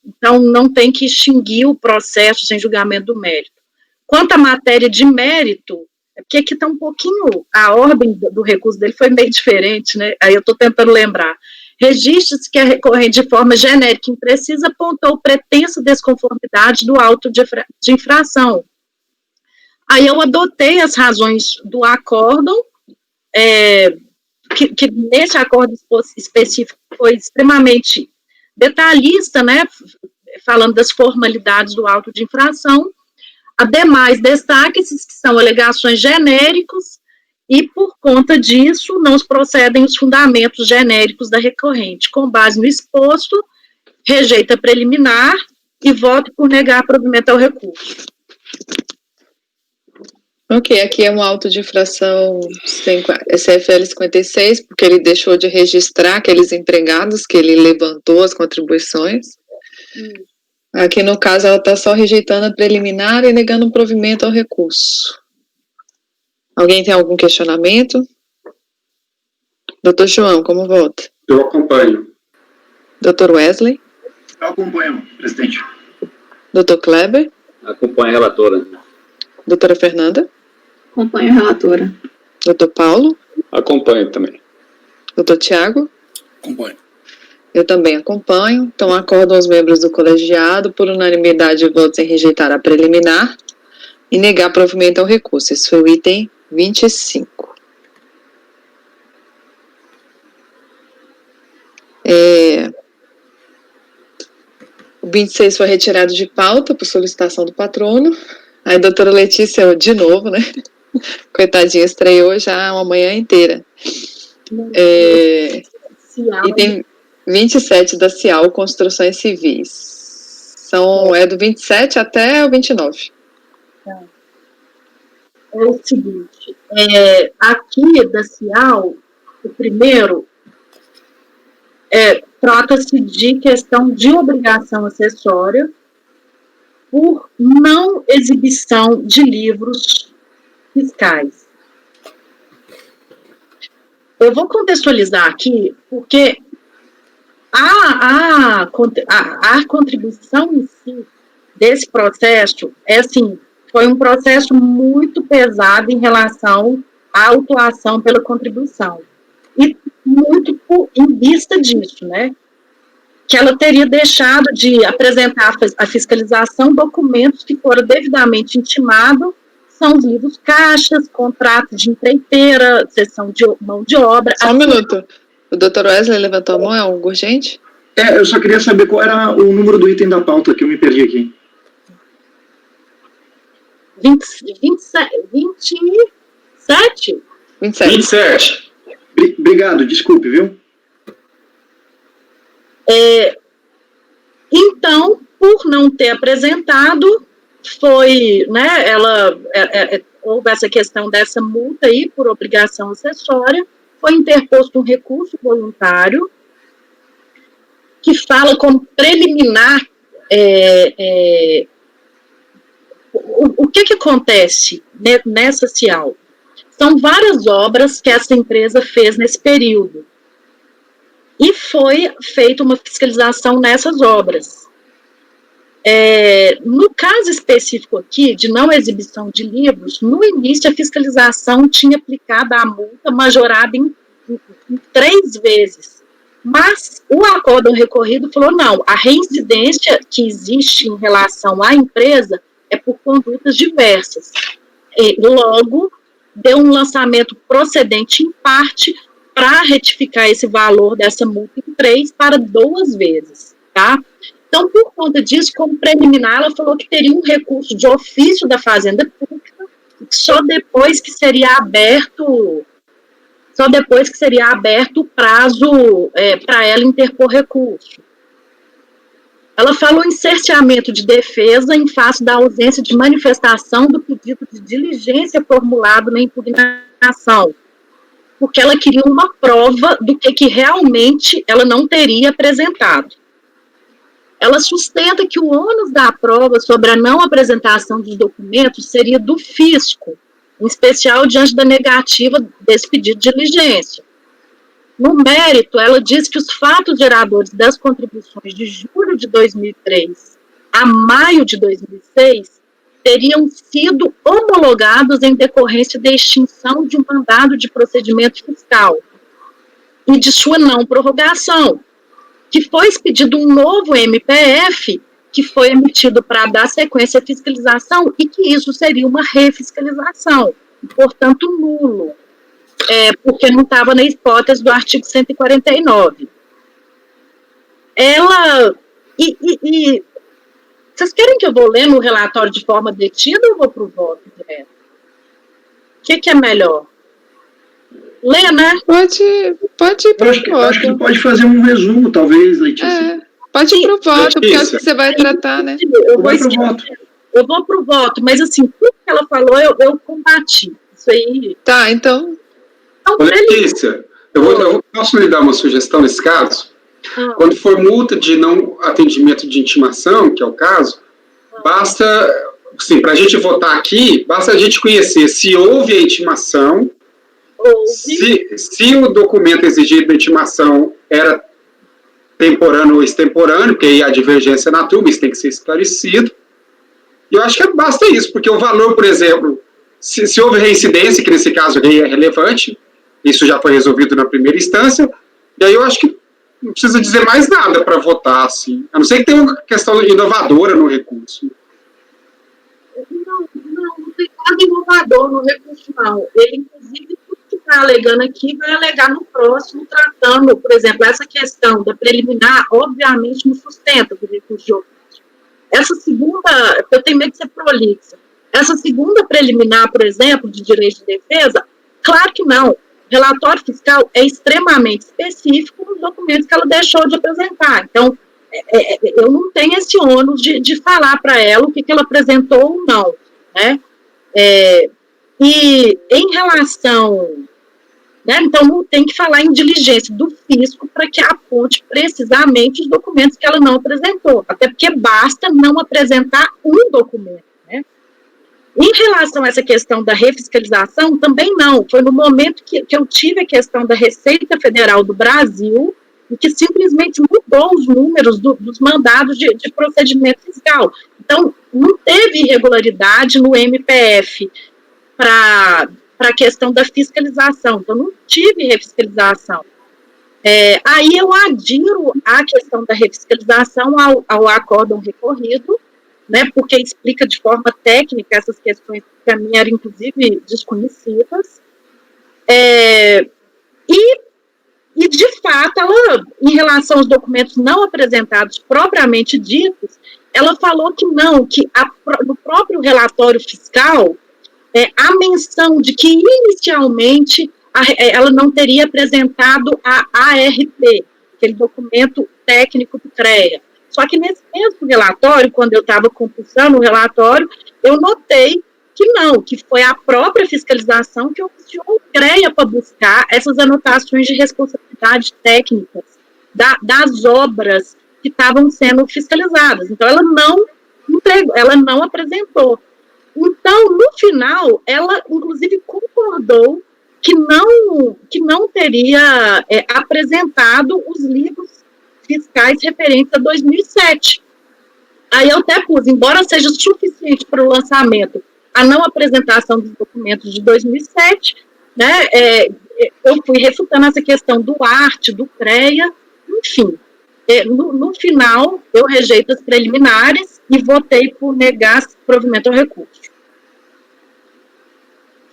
Então, não tem que extinguir o processo sem julgamento do mérito. Quanto à matéria de mérito, porque aqui está um pouquinho, a ordem do recurso dele foi meio diferente, né? Aí eu estou tentando lembrar. Registra-se que a recorrente, de forma genérica e imprecisa, apontou pretensa desconformidade do auto de infração. Aí eu adotei as razões do acórdão, que nesse acordo específico foi extremamente detalhista, né, falando das formalidades do auto de infração. Ademais, destaque-se que são alegações genéricas e, por conta disso, não procedem os fundamentos genéricos da recorrente. Com base no exposto, rejeita preliminar e vota por negar provimento ao recurso. Ok, aqui é um auto de infração CFL 56, porque ele deixou de registrar aqueles empregados que ele levantou as contribuições. Aqui, no caso, ela está só rejeitando a preliminar e negando o provimento ao recurso. Alguém tem algum questionamento? Doutor João, como vota? Eu acompanho. Doutor Wesley? Eu acompanho, presidente. Doutor Kleber? Acompanha a relatora. Doutora Fernanda? Acompanho a relatora. Doutor Paulo? Acompanho também. Doutor Tiago? Acompanho. Eu também acompanho. Então, acordam os membros do colegiado, por unanimidade de votos, em rejeitar a preliminar e negar provimento ao recurso. Esse foi o item 25. O 26 foi retirado de pauta por solicitação do patrono. Aí, a doutora Letícia, de novo, né? Coitadinha, estreou já uma manhã inteira. Item 27 da CIAL, Construções Civis. É do 27 até o 29. É o seguinte, aqui da CIAL, o primeiro, trata-se de questão de obrigação acessória por não exibição de livros fiscais. Eu vou contextualizar aqui, porque a contribuição em si desse processo foi um processo muito pesado em relação à autuação pela contribuição. E muito em vista disso, né? Que ela teria deixado de apresentar à fiscalização documentos que foram devidamente intimados, são os livros caixas, contrato de empreiteira, cessão de mão de obra. Só um minuto. O doutor Wesley levantou a mão, é algo urgente? Eu só queria saber qual era o número do item da pauta, que eu me perdi aqui. 27? 27. Obrigado, desculpe, viu? Então, por não ter apresentado, foi, né, houve essa questão dessa multa aí, por obrigação acessória, foi interposto um recurso voluntário, que fala como preliminar, o que acontece nessa CIAL? São várias obras que essa empresa fez nesse período. e foi feita uma fiscalização nessas obras. No caso específico aqui, de não exibição de livros, no início a fiscalização tinha aplicado a multa majorada em 3 vezes, mas o acórdão recorrido falou, não, a reincidência que existe em relação à empresa é por condutas diversas. E, logo, deu um lançamento procedente em parte para retificar esse valor dessa multa em 3 para 2 vezes, tá? Então, por conta disso, como preliminar, ela falou que teria um recurso de ofício da Fazenda Pública, só depois que seria aberto o prazo para ela interpor recurso. Ela falou em cerceamento de defesa em face da ausência de manifestação do pedido de diligência formulado na impugnação, porque ela queria uma prova do que realmente ela não teria apresentado. Ela sustenta que o ônus da prova sobre a não apresentação dos documentos seria do fisco, em especial diante da negativa desse pedido de diligência. No mérito, ela diz que os fatos geradores das contribuições de julho de 2003 a maio de 2006 teriam sido homologados em decorrência da extinção de um mandado de procedimento fiscal e de sua não prorrogação, que foi expedido um novo MPF, que foi emitido para dar sequência à fiscalização, e que isso seria uma refiscalização, portanto nulo, porque não estava na hipótese do artigo 149. Vocês querem que eu vou ler no relatório de forma detida ou vou para o voto direto? O que é melhor? Lê, né? Pode ir para o voto. Acho que pode fazer um resumo, talvez, Letícia. Pode ir para o voto, porque é o que você vai tratar, né? Eu vou para o voto, mas assim, tudo que ela falou, eu combati. Isso aí. Tá, então. Letícia, eu posso lhe dar uma sugestão nesse caso? Quando for multa de não atendimento de intimação, que é o caso, basta, assim, para a gente votar aqui, basta a gente conhecer se houve a intimação, se o documento exigido da intimação era temporâneo ou extemporâneo, porque aí a divergência na turma, isso tem que ser esclarecido. E eu acho que basta isso, porque o valor, por exemplo, se houve reincidência, que nesse caso é relevante, isso já foi resolvido na primeira instância, e aí eu acho que não precisa dizer mais nada para votar, assim. A não ser que tenha uma questão inovadora no recurso. Não tem nada inovador no recurso, não. Ele, inclusive, tudo que está alegando aqui vai alegar no próximo, tratando, por exemplo, essa questão da preliminar, obviamente, não sustenta o recurso de ofício. Essa segunda, eu tenho medo de ser prolixa, essa segunda preliminar, por exemplo, de direito de defesa, claro que não. Relatório fiscal é extremamente específico nos documentos que ela deixou de apresentar. Então, eu não tenho esse ônus de falar para ela o que ela apresentou ou não, né? E em relação, né, então não tem que falar em diligência do fisco para que aponte precisamente os documentos que ela não apresentou, até porque basta não apresentar um documento, né? Em relação a essa questão da refiscalização, também não. Foi no momento que eu tive a questão da Receita Federal do Brasil, e que simplesmente mudou os números dos mandados de procedimento fiscal. Então, não teve irregularidade no MPF para a questão da fiscalização. Então, não tive refiscalização. Aí eu adiro a questão da refiscalização ao acórdão recorrido, né, porque explica de forma técnica essas questões que para mim eram, inclusive, desconhecidas. E, de fato, ela, em relação aos documentos não apresentados propriamente ditos, ela falou que não, que no próprio relatório fiscal, a menção de que, inicialmente, ela não teria apresentado a ARP, aquele documento técnico do CREA. Só que nesse mesmo relatório, quando eu estava compulsando o relatório, eu notei que não, que foi a própria fiscalização que oficiou o CREA para buscar essas anotações de responsabilidade técnicas das obras que estavam sendo fiscalizadas. Então, ela não entregou, ela não apresentou. Então, no final, ela, inclusive, concordou que não teria apresentado os livros fiscais referentes a 2007. Aí eu até pus, embora seja suficiente para o lançamento a não apresentação dos documentos de 2007, né, eu fui refutando essa questão do ART, do CREA, enfim. No final, eu rejeito as preliminares e votei por negar provimento ao recurso.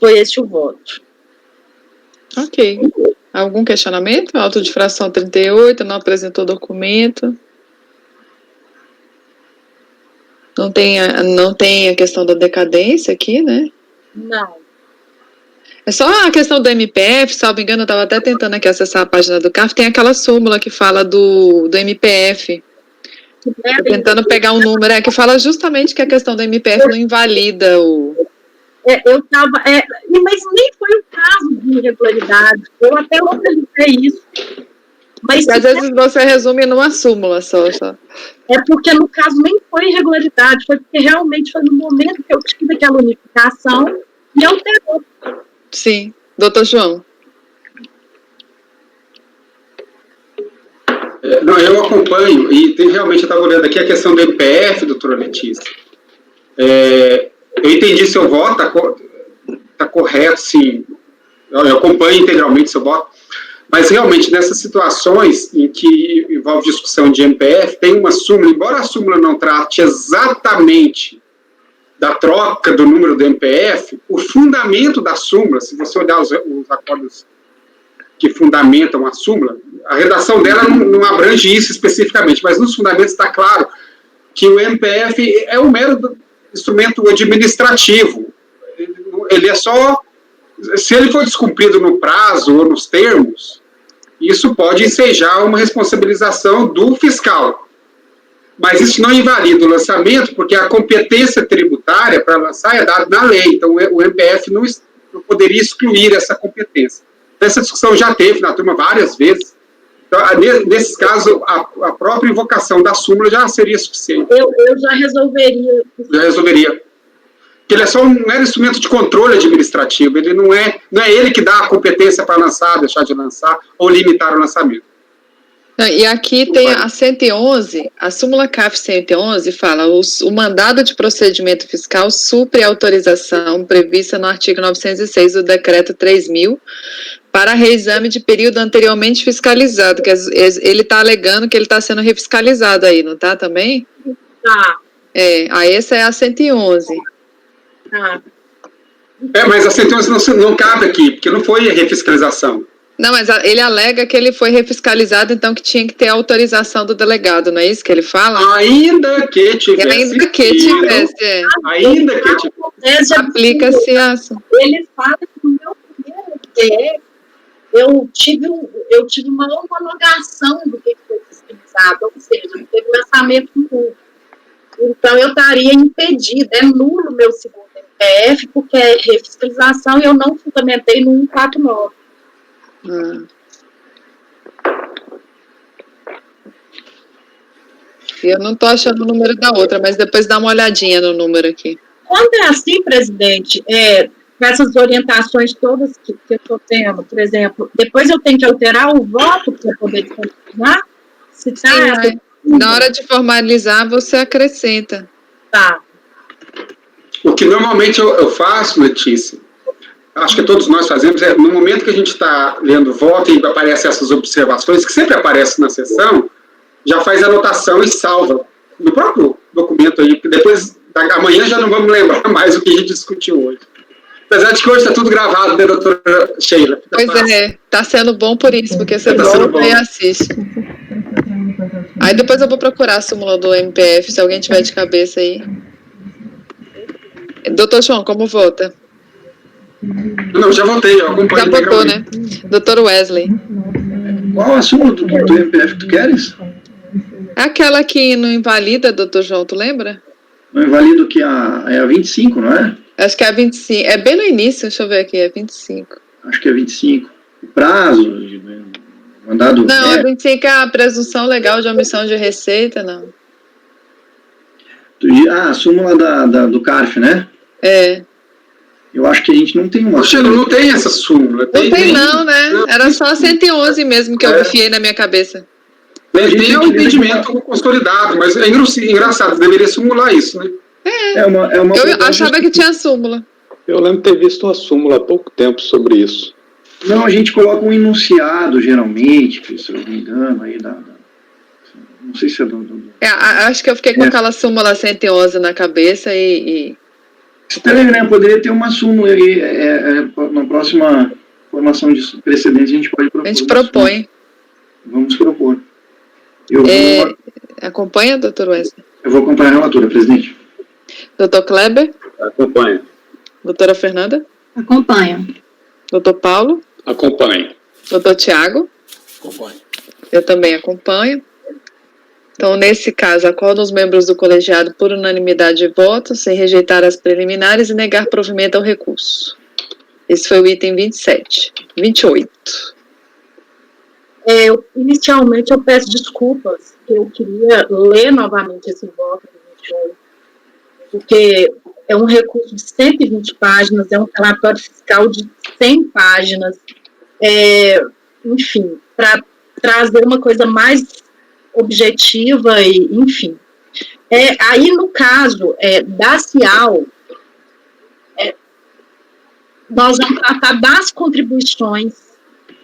Foi esse o voto. Ok. Algum questionamento? Auto de fração 38, não apresentou documento. Não tem a questão da decadência aqui, né? Não. É só a questão do MPF, salvo engano, eu estava até tentando aqui acessar a página do CAF, tem aquela súmula que fala do MPF. Tô tentando pegar um número, que fala justamente que a questão do MPF não invalida o... mas nem foi o caso de irregularidade, eu até localizei isso. Mas às vezes você resume numa súmula só. É porque, no caso, nem foi irregularidade, foi porque realmente foi no momento que eu tive aquela unificação e alterou. Sim. Doutor João. Não, eu acompanho, e realmente eu estava olhando aqui a questão do MPF, doutora Letícia. Eu entendi seu voto, está correto, sim. Eu acompanho integralmente seu voto. Mas, realmente, nessas situações em que envolve discussão de MPF, tem uma súmula, embora a súmula não trate exatamente da troca do número do MPF, o fundamento da súmula, se você olhar os acordos que fundamentam a súmula, a redação dela não abrange isso especificamente, mas nos fundamentos está claro que o MPF é um mero instrumento administrativo. Ele é só... Se ele for descumprido no prazo ou nos termos, isso pode ensejar uma responsabilização do fiscal. Mas isso não invalida o lançamento, porque a competência tributária para lançar é dada na lei. Então, o MPF não poderia excluir essa competência. Essa discussão já teve na turma várias vezes. Então, nesses casos, a própria invocação da súmula já seria suficiente. Eu já resolveria. Já resolveria. Porque ele é só um mero instrumento de controle administrativo. Ele não é ele que dá a competência para lançar, deixar de lançar, ou limitar o lançamento. E aqui tem a 111, a súmula CAF 111 fala, o mandado de procedimento fiscal supre a autorização prevista no artigo 906 do decreto 3.000 para reexame de período anteriormente fiscalizado, que ele está alegando que ele está sendo refiscalizado aí, não está também? Tá. Aí essa é a 111. Tá. Mas a 111 não cabe aqui, porque não foi refiscalização. Não, mas ele alega que ele foi refiscalizado, então que tinha que ter autorização do delegado, não é isso que ele fala? Ainda que tivesse. Ainda que tivesse. Ainda que tivesse. Aplica-se a... Ele fala que no meu primeiro DF, eu tive uma homologação do que foi fiscalizado, ou seja, teve lançamento nulo. Então, eu estaria impedida, é nulo o meu segundo MPF, porque é refiscalização e eu não fundamentei no 149. Eu não estou achando o número da outra, mas depois dá uma olhadinha no número aqui. Quando é assim, presidente, com essas orientações todas que eu estou tendo, por exemplo, depois eu tenho que alterar o voto para poder descontinuar? Se tá, sim, na hora de formalizar, você acrescenta. Tá. O que normalmente eu faço, Letícia, acho que todos nós fazemos, no momento que a gente está lendo o voto e aparecem essas observações, que sempre aparecem na sessão, já faz a anotação e salva no próprio documento aí, porque depois, amanhã já não vamos lembrar mais o que a gente discutiu hoje. Apesar de que hoje está tudo gravado, né, doutora Sheila? Pois está sendo bom por isso, porque você volta e assiste. Aí depois eu vou procurar a súmula do MPF, se alguém tiver de cabeça aí. Doutor João, como vota? Não, já votei, eu acompanho. Já votou, né? Doutor Wesley. Qual a súmula do MPF que tu queres? É aquela que não invalida, doutor João, tu lembra? Não invalida que é a 25, não é? Acho que é a 25. É bem no início, deixa eu ver aqui, é 25. Acho que é 25. O prazo, mandado... Não, a 25 é a presunção legal de omissão de receita, não. A súmula do CARF, né? Eu acho que a gente não tem uma Poxa, não tem essa súmula. Não tem não, né? Era só 111 mesmo que eu enfiei na minha cabeça. Tem um entendimento consolidado, mas é engraçado, deveria simular isso, né? Eu achava que tinha súmula. Eu lembro de ter visto uma súmula há pouco tempo sobre isso. Não, a gente coloca um enunciado, geralmente, se eu não me engano, aí não sei se é acho que eu fiquei com aquela súmula 111 na cabeça e... Estranho, né? Poderia ter uma súmula aí, na próxima formação de precedentes a gente pode propor. A gente propõe. Vamos propor. Acompanha, doutor Wesley? Eu vou acompanhar a relatora, presidente. Doutor Kleber? Acompanha. Doutora Fernanda? Acompanho. Doutor Paulo? Acompanhe. Doutor Tiago? Acompanho. Eu também acompanho. Então, nesse caso, acordo os membros do colegiado por unanimidade de votos, sem rejeitar as preliminares e negar provimento ao recurso. Esse foi o item 28. Inicialmente, eu peço desculpas, que eu queria ler novamente esse voto do 28, porque é um recurso de 120 páginas, é um relatório fiscal de 100 páginas, enfim, para trazer uma coisa mais objetiva, e, enfim. Aí, no caso da CIAL, nós vamos tratar das contribuições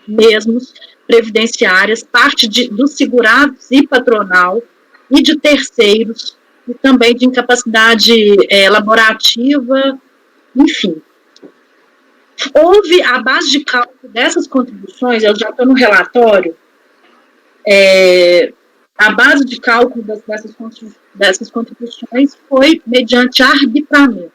mesmos, previdenciárias, parte dos segurados e patronal, e de terceiros, e também de incapacidade laborativa, enfim. Houve, a base de cálculo dessas contribuições, eu já estou no relatório, a base de cálculo dessas contribuições foi mediante arbitramento.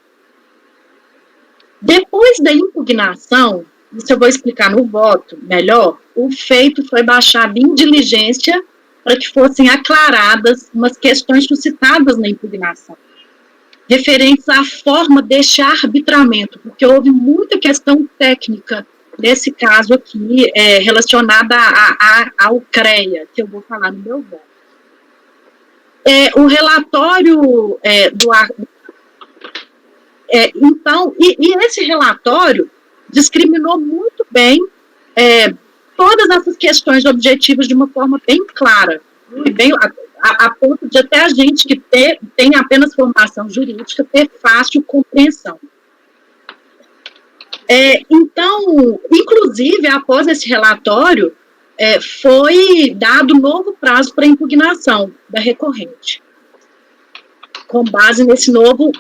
Depois da impugnação, isso eu vou explicar no voto melhor, o feito foi baixado em diligência para que fossem aclaradas umas questões suscitadas na impugnação, referentes à forma deste arbitramento, porque houve muita questão técnica nesse caso aqui, relacionada ao CREA, que eu vou falar no meu voto. O relatório então, esse relatório discriminou muito bem todas essas questões objetivas de uma forma bem clara, e bem, a ponto de até a gente que tem apenas formação jurídica ter fácil compreensão. Então, inclusive, após esse relatório, foi dado novo prazo para impugnação da recorrente, com base nesse novo,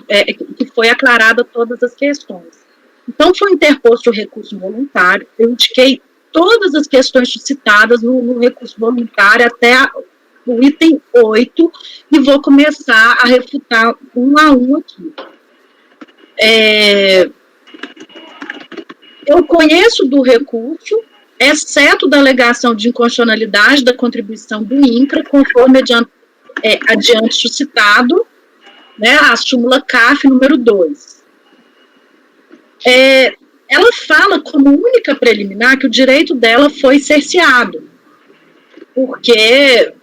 que foi aclarada todas as questões. Então, foi interposto o recurso voluntário, eu indiquei todas as questões suscitadas no recurso voluntário até o item 8, e vou começar a refutar um a um aqui. Eu conheço do recurso, exceto da alegação de inconstitucionalidade da contribuição do INCRA, conforme adiante suscitado, né, a súmula CAF número 2. Ela fala como única preliminar que o direito dela foi cerceado, porque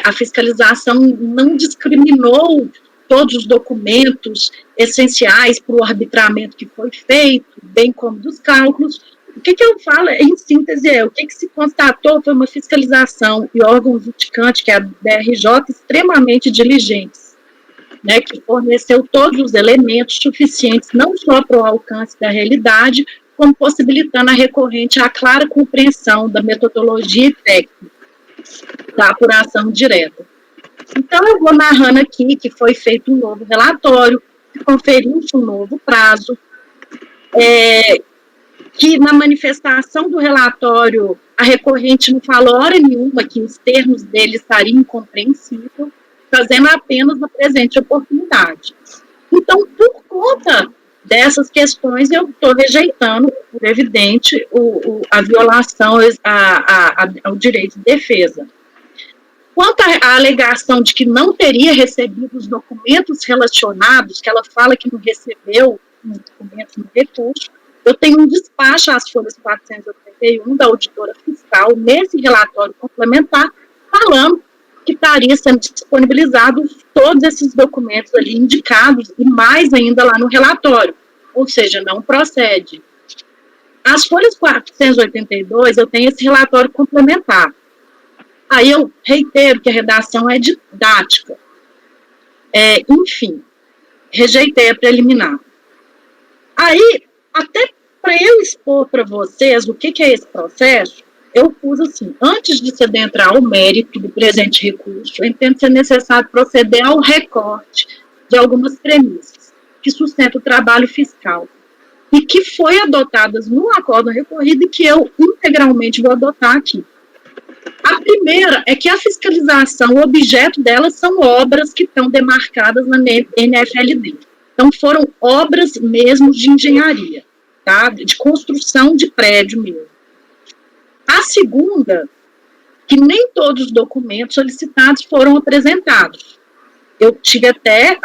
a fiscalização não discriminou todos os documentos essenciais para o arbitramento que foi feito, bem como dos cálculos. O que eu falo, em síntese, o que se constatou foi uma fiscalização e órgão justificante, que é a DRJ, extremamente diligentes, né, que forneceu todos os elementos suficientes, não só para o alcance da realidade, como possibilitando a recorrente a clara compreensão da metodologia e técnica da apuração direta. Então, eu vou narrando aqui que foi feito um novo relatório, que conferiu-se um novo prazo, que na manifestação do relatório, a recorrente não falou hora nenhuma que os termos dele estariam incompreensíveis, fazendo apenas a presente oportunidade. Então, por conta dessas questões, eu estou rejeitando, por evidente, a violação ao direito de defesa. Quanto à alegação de que não teria recebido os documentos relacionados, que ela fala que não recebeu os documentos no recurso, eu tenho um despacho às folhas 481 da auditora fiscal, nesse relatório complementar, falando que estaria sendo disponibilizados todos esses documentos ali indicados, e mais ainda lá no relatório. ou seja, não procede. As folhas 482, eu tenho esse relatório complementar. Aí eu reitero que a redação é didática. Enfim, rejeitei a preliminar. Aí, até para eu expor para vocês o que é esse processo, eu pus assim: antes de se adentrar ao mérito do presente recurso, eu entendo ser necessário proceder ao recorte de algumas premissas que sustentam o trabalho fiscal e que foi adotadas no acordo recorrido e que eu integralmente vou adotar aqui. A primeira é que a fiscalização, o objeto dela são obras que estão demarcadas na NFLD. Então, foram obras mesmo de engenharia, tá? De construção de prédio mesmo. A segunda, que nem todos os documentos solicitados foram apresentados. Eu tive até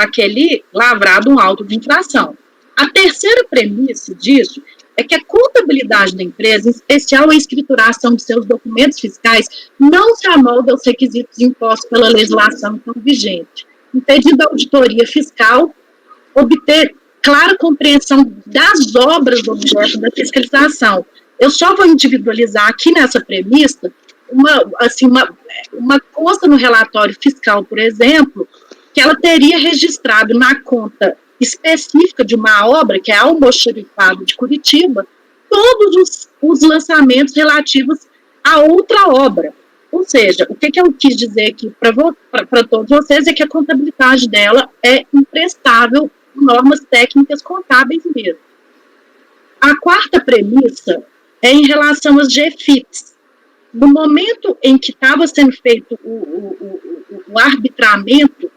lavrado um auto de infração. A terceira premissa disso é que a contabilidade da empresa, em especial a escrituração de seus documentos fiscais, não se amolda aos requisitos impostos pela legislação então vigente, impedindo a auditoria fiscal obter clara compreensão das obras do objeto da fiscalização. Eu só vou individualizar aqui nessa premissa uma consta no relatório fiscal, por exemplo, que ela teria registrado na conta específica de uma obra, que é a Almoxarifado de Curitiba, todos os lançamentos relativos a outra obra. Ou seja, o que eu quis dizer aqui para todos vocês é que a contabilidade dela é imprestável em normas técnicas contábeis mesmo. A quarta premissa é em relação às GFIPs. No momento em que estava sendo feito o arbitramento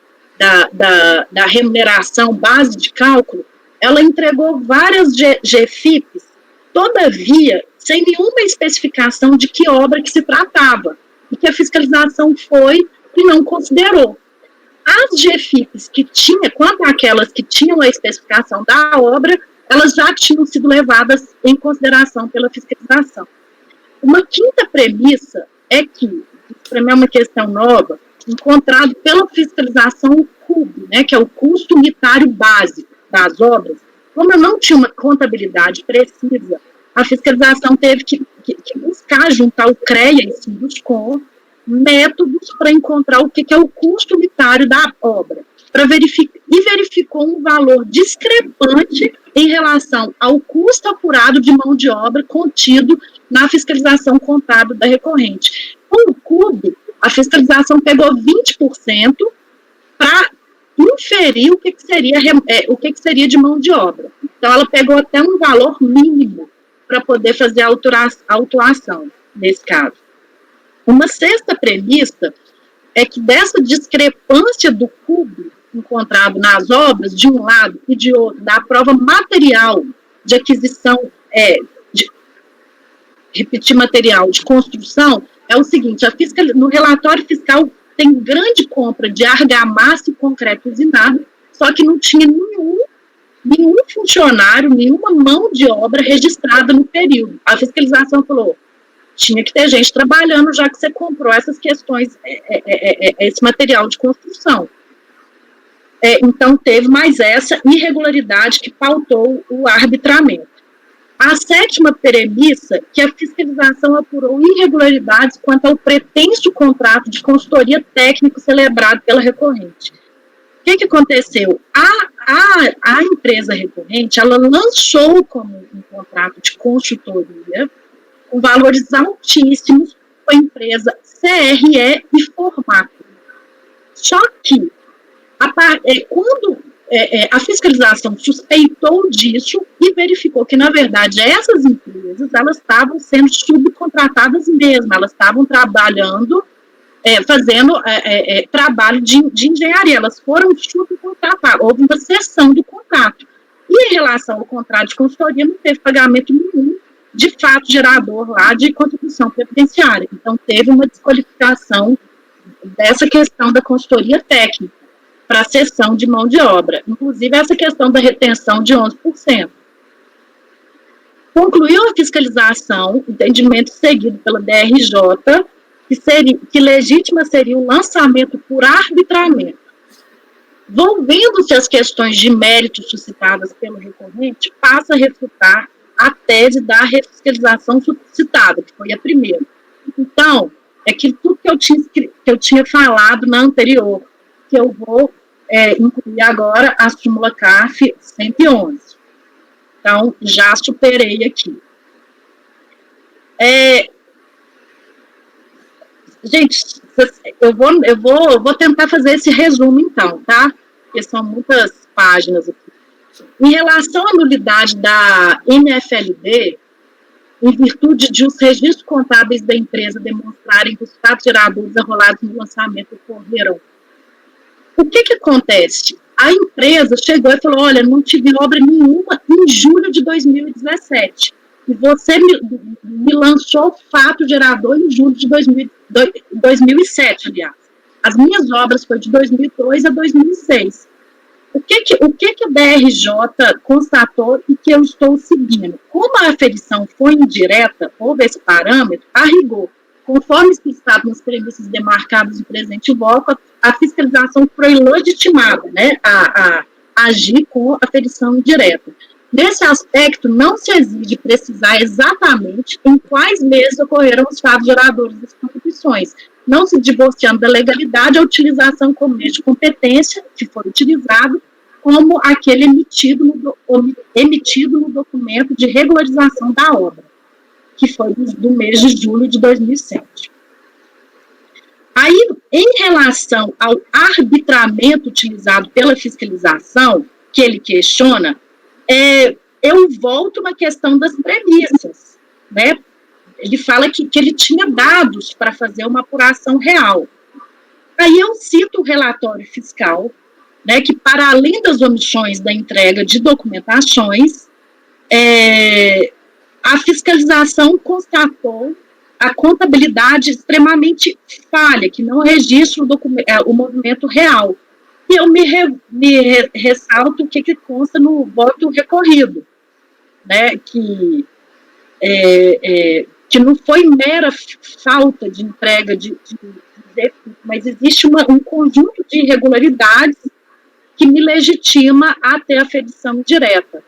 da remuneração base de cálculo, ela entregou várias GFIPs, todavia, sem nenhuma especificação de que obra que se tratava, e que a fiscalização foi e não considerou. As GFIPs que tinha, quanto àquelas que tinham a especificação da obra, elas já tinham sido levadas em consideração pela fiscalização. Uma quinta premissa é que, para mim é uma questão nova, encontrado pela fiscalização o CUB, né, que é o custo unitário básico das obras. Como eu não tinha uma contabilidade precisa, a fiscalização teve que buscar, juntar o CREA e Sinduscom, métodos para encontrar o que é o custo unitário da obra, verificou um valor discrepante em relação ao custo apurado de mão de obra contido na fiscalização contábil da recorrente. Com o CUB, a fiscalização pegou 20% para inferir o que seria de mão de obra. Então, ela pegou até um valor mínimo para poder fazer a autuação, nesse caso. Uma sexta premissa é que dessa discrepância do CUB encontrado nas obras, de um lado e de outro, da prova material de aquisição, material de construção, é o seguinte: no relatório fiscal tem grande compra de argamassa e concreto usinado, só que não tinha nenhum funcionário, nenhuma mão de obra registrada no período. A fiscalização falou: tinha que ter gente trabalhando, já que você comprou essas questões, esse material de construção. Então, teve mais essa irregularidade que pautou o arbitramento. A sétima premissa, que a fiscalização apurou irregularidades quanto ao pretenso contrato de consultoria técnico celebrado pela recorrente. O que aconteceu? A empresa recorrente, ela lançou como um contrato de consultoria com valores altíssimos com a empresa CRE e Formato. Só que, quando a fiscalização suspeitou disso e verificou que, na verdade, essas empresas, elas estavam sendo subcontratadas mesmo, elas estavam trabalhando, fazendo trabalho de engenharia, elas foram subcontratadas, houve uma cessão do contrato. E em relação ao contrato de consultoria, não teve pagamento nenhum de fato gerador lá de contribuição previdenciária. Então, teve uma desqualificação dessa questão da consultoria técnica para a cessão de mão de obra, inclusive essa questão da retenção de 11%. Concluiu a fiscalização, entendimento seguido pela DRJ, que legítima seria o lançamento por arbitramento Volvendo-se às questões de mérito suscitadas pelo recorrente, passa a refutar a tese da refiscalização citada, que foi a primeira. Então, é que tudo que eu tinha falado na anterior, que eu vou incluir agora a súmula CARF 111. Então, já superei aqui. Gente, eu vou tentar fazer esse resumo, então, tá? Porque são muitas páginas aqui. Em relação à nulidade da NFLD, em virtude de os registros contábeis da empresa demonstrarem que os fatos geradores arrolados no lançamento ocorreram, o que acontece? A empresa chegou e falou, olha, não tive obra nenhuma em julho de 2017. E você me lançou o fato gerador em julho de 2007, aliás. As minhas obras foi de 2002 a 2006. O que a DRJ constatou e que eu estou seguindo? Como a aferição foi indireta, houve esse parâmetro, a rigor, conforme explicitado nas premissas demarcadas no presente bloco, a fiscalização foi legitimada, né, a agir com a aferição indireta. Nesse aspecto, não se exige precisar exatamente em quais meses ocorreram os fatos geradores das contribuições, não se divorciando da legalidade a utilização como meio de competência, que foi utilizado, como aquele emitido no documento de regularização da obra, que foi do mês de julho de 2007. Aí, em relação ao arbitramento utilizado pela fiscalização, que ele questiona, eu volto na questão das premissas, né? Ele fala que ele tinha dados para fazer uma apuração real. Aí eu cito o relatório fiscal, né, que para além das omissões da entrega de documentações, a fiscalização constatou a contabilidade extremamente falha, que não registra o movimento real. E eu me ressalto o que consta no voto recorrido, né, que não foi mera falta de entrega de mas existe um conjunto de irregularidades que me legitima a ter aferição direta.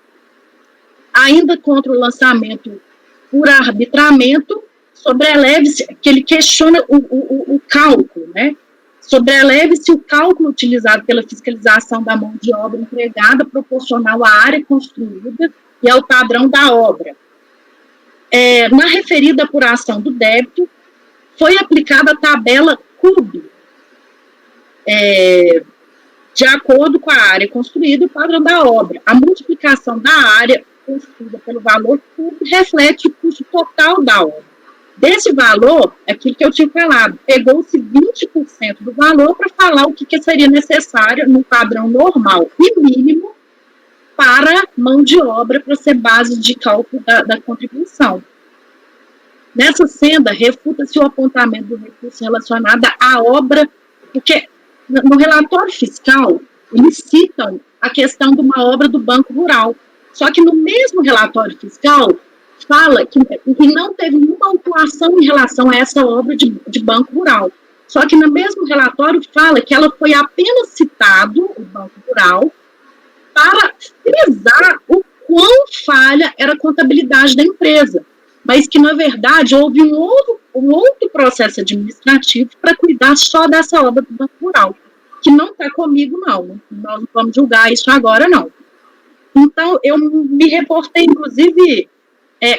Ainda contra o lançamento por arbitramento, sobreleve-se, que ele questiona o cálculo, né? Sobreleve-se o cálculo utilizado pela fiscalização da mão de obra empregada proporcional à área construída e ao padrão da obra. Na referida apuração do débito, foi aplicada a tabela CUB, de acordo com a área construída e o padrão da obra. A multiplicação da área construída pelo valor CUB reflete o custo total da obra. Desse valor, aquilo que eu tinha falado, pegou-se 20% do valor para falar o que seria necessário no padrão normal e mínimo para mão de obra para ser base de cálculo da contribuição. Nessa senda, refuta-se o apontamento do recurso relacionado à obra, porque no relatório fiscal, eles citam a questão de uma obra do Banco Rural. Só que no mesmo relatório fiscal, fala que não teve nenhuma autuação em relação a essa obra de Banco Rural. Só que no mesmo relatório fala que ela foi apenas citado, o Banco Rural, para frisar o quão falha era a contabilidade da empresa. Mas que, na verdade, houve um outro processo administrativo para cuidar só dessa obra do Banco Rural, que não está comigo, não. Nós não vamos julgar isso agora, não. Então, eu me reportei, inclusive,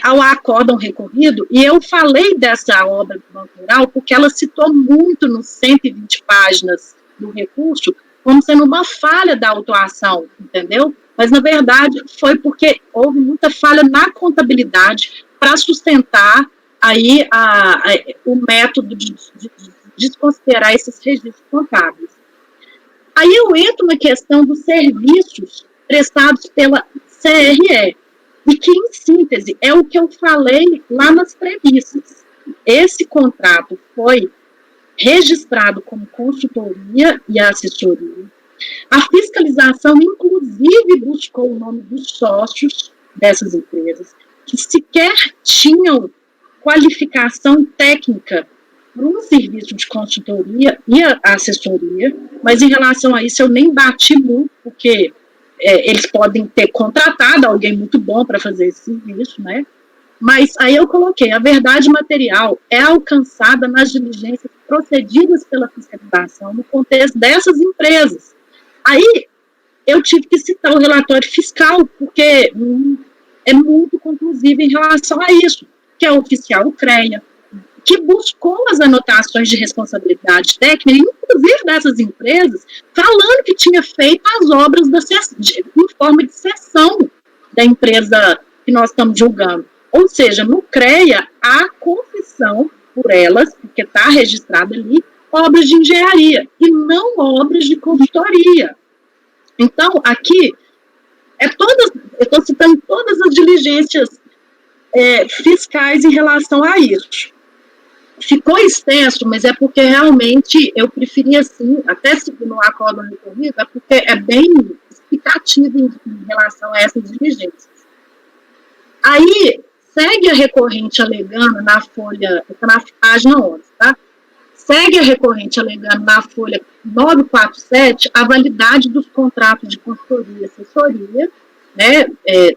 ao acórdão recorrido, e eu falei dessa obra do Banco Rural porque ela citou muito nos 120 páginas do recurso, como sendo uma falha da autuação, entendeu? Mas, na verdade, foi porque houve muita falha na contabilidade para sustentar aí o método de desconsiderar esses registros contábeis. Aí eu entro na questão dos serviços prestados pela CRE, e que, em síntese, é o que eu falei lá nas premissas. Esse contrato foi registrado como consultoria e assessoria. A fiscalização, inclusive, buscou o nome dos sócios dessas empresas, que sequer tinham qualificação técnica para um serviço de consultoria e assessoria, mas em relação a isso eu nem bati muito, porque eles podem ter contratado alguém muito bom para fazer esse serviço, né? Mas aí eu coloquei, a verdade material é alcançada nas diligências procedidas pela fiscalização no contexto dessas empresas. Aí eu tive que citar o relatório fiscal, porque é muito conclusivo em relação a isso, que é o oficial CREA, que buscou as anotações de responsabilidade técnica, inclusive dessas empresas, falando que tinha feito as obras em forma de cessão da empresa que nós estamos julgando. Ou seja, no CREA, há confissão por elas, porque está registrado ali, obras de engenharia, e não obras de consultoria. Então, aqui, eu estou citando todas as diligências fiscais em relação a isso. Ficou extenso, mas é porque realmente eu preferia, assim, até seguir no acordo recorrido, é porque é bem explicativo em relação a essas diligências. Aí, segue a recorrente alegando na folha, na página 11, tá? Segue a recorrente alegando na folha 947 a validade dos contratos de consultoria e assessoria, né,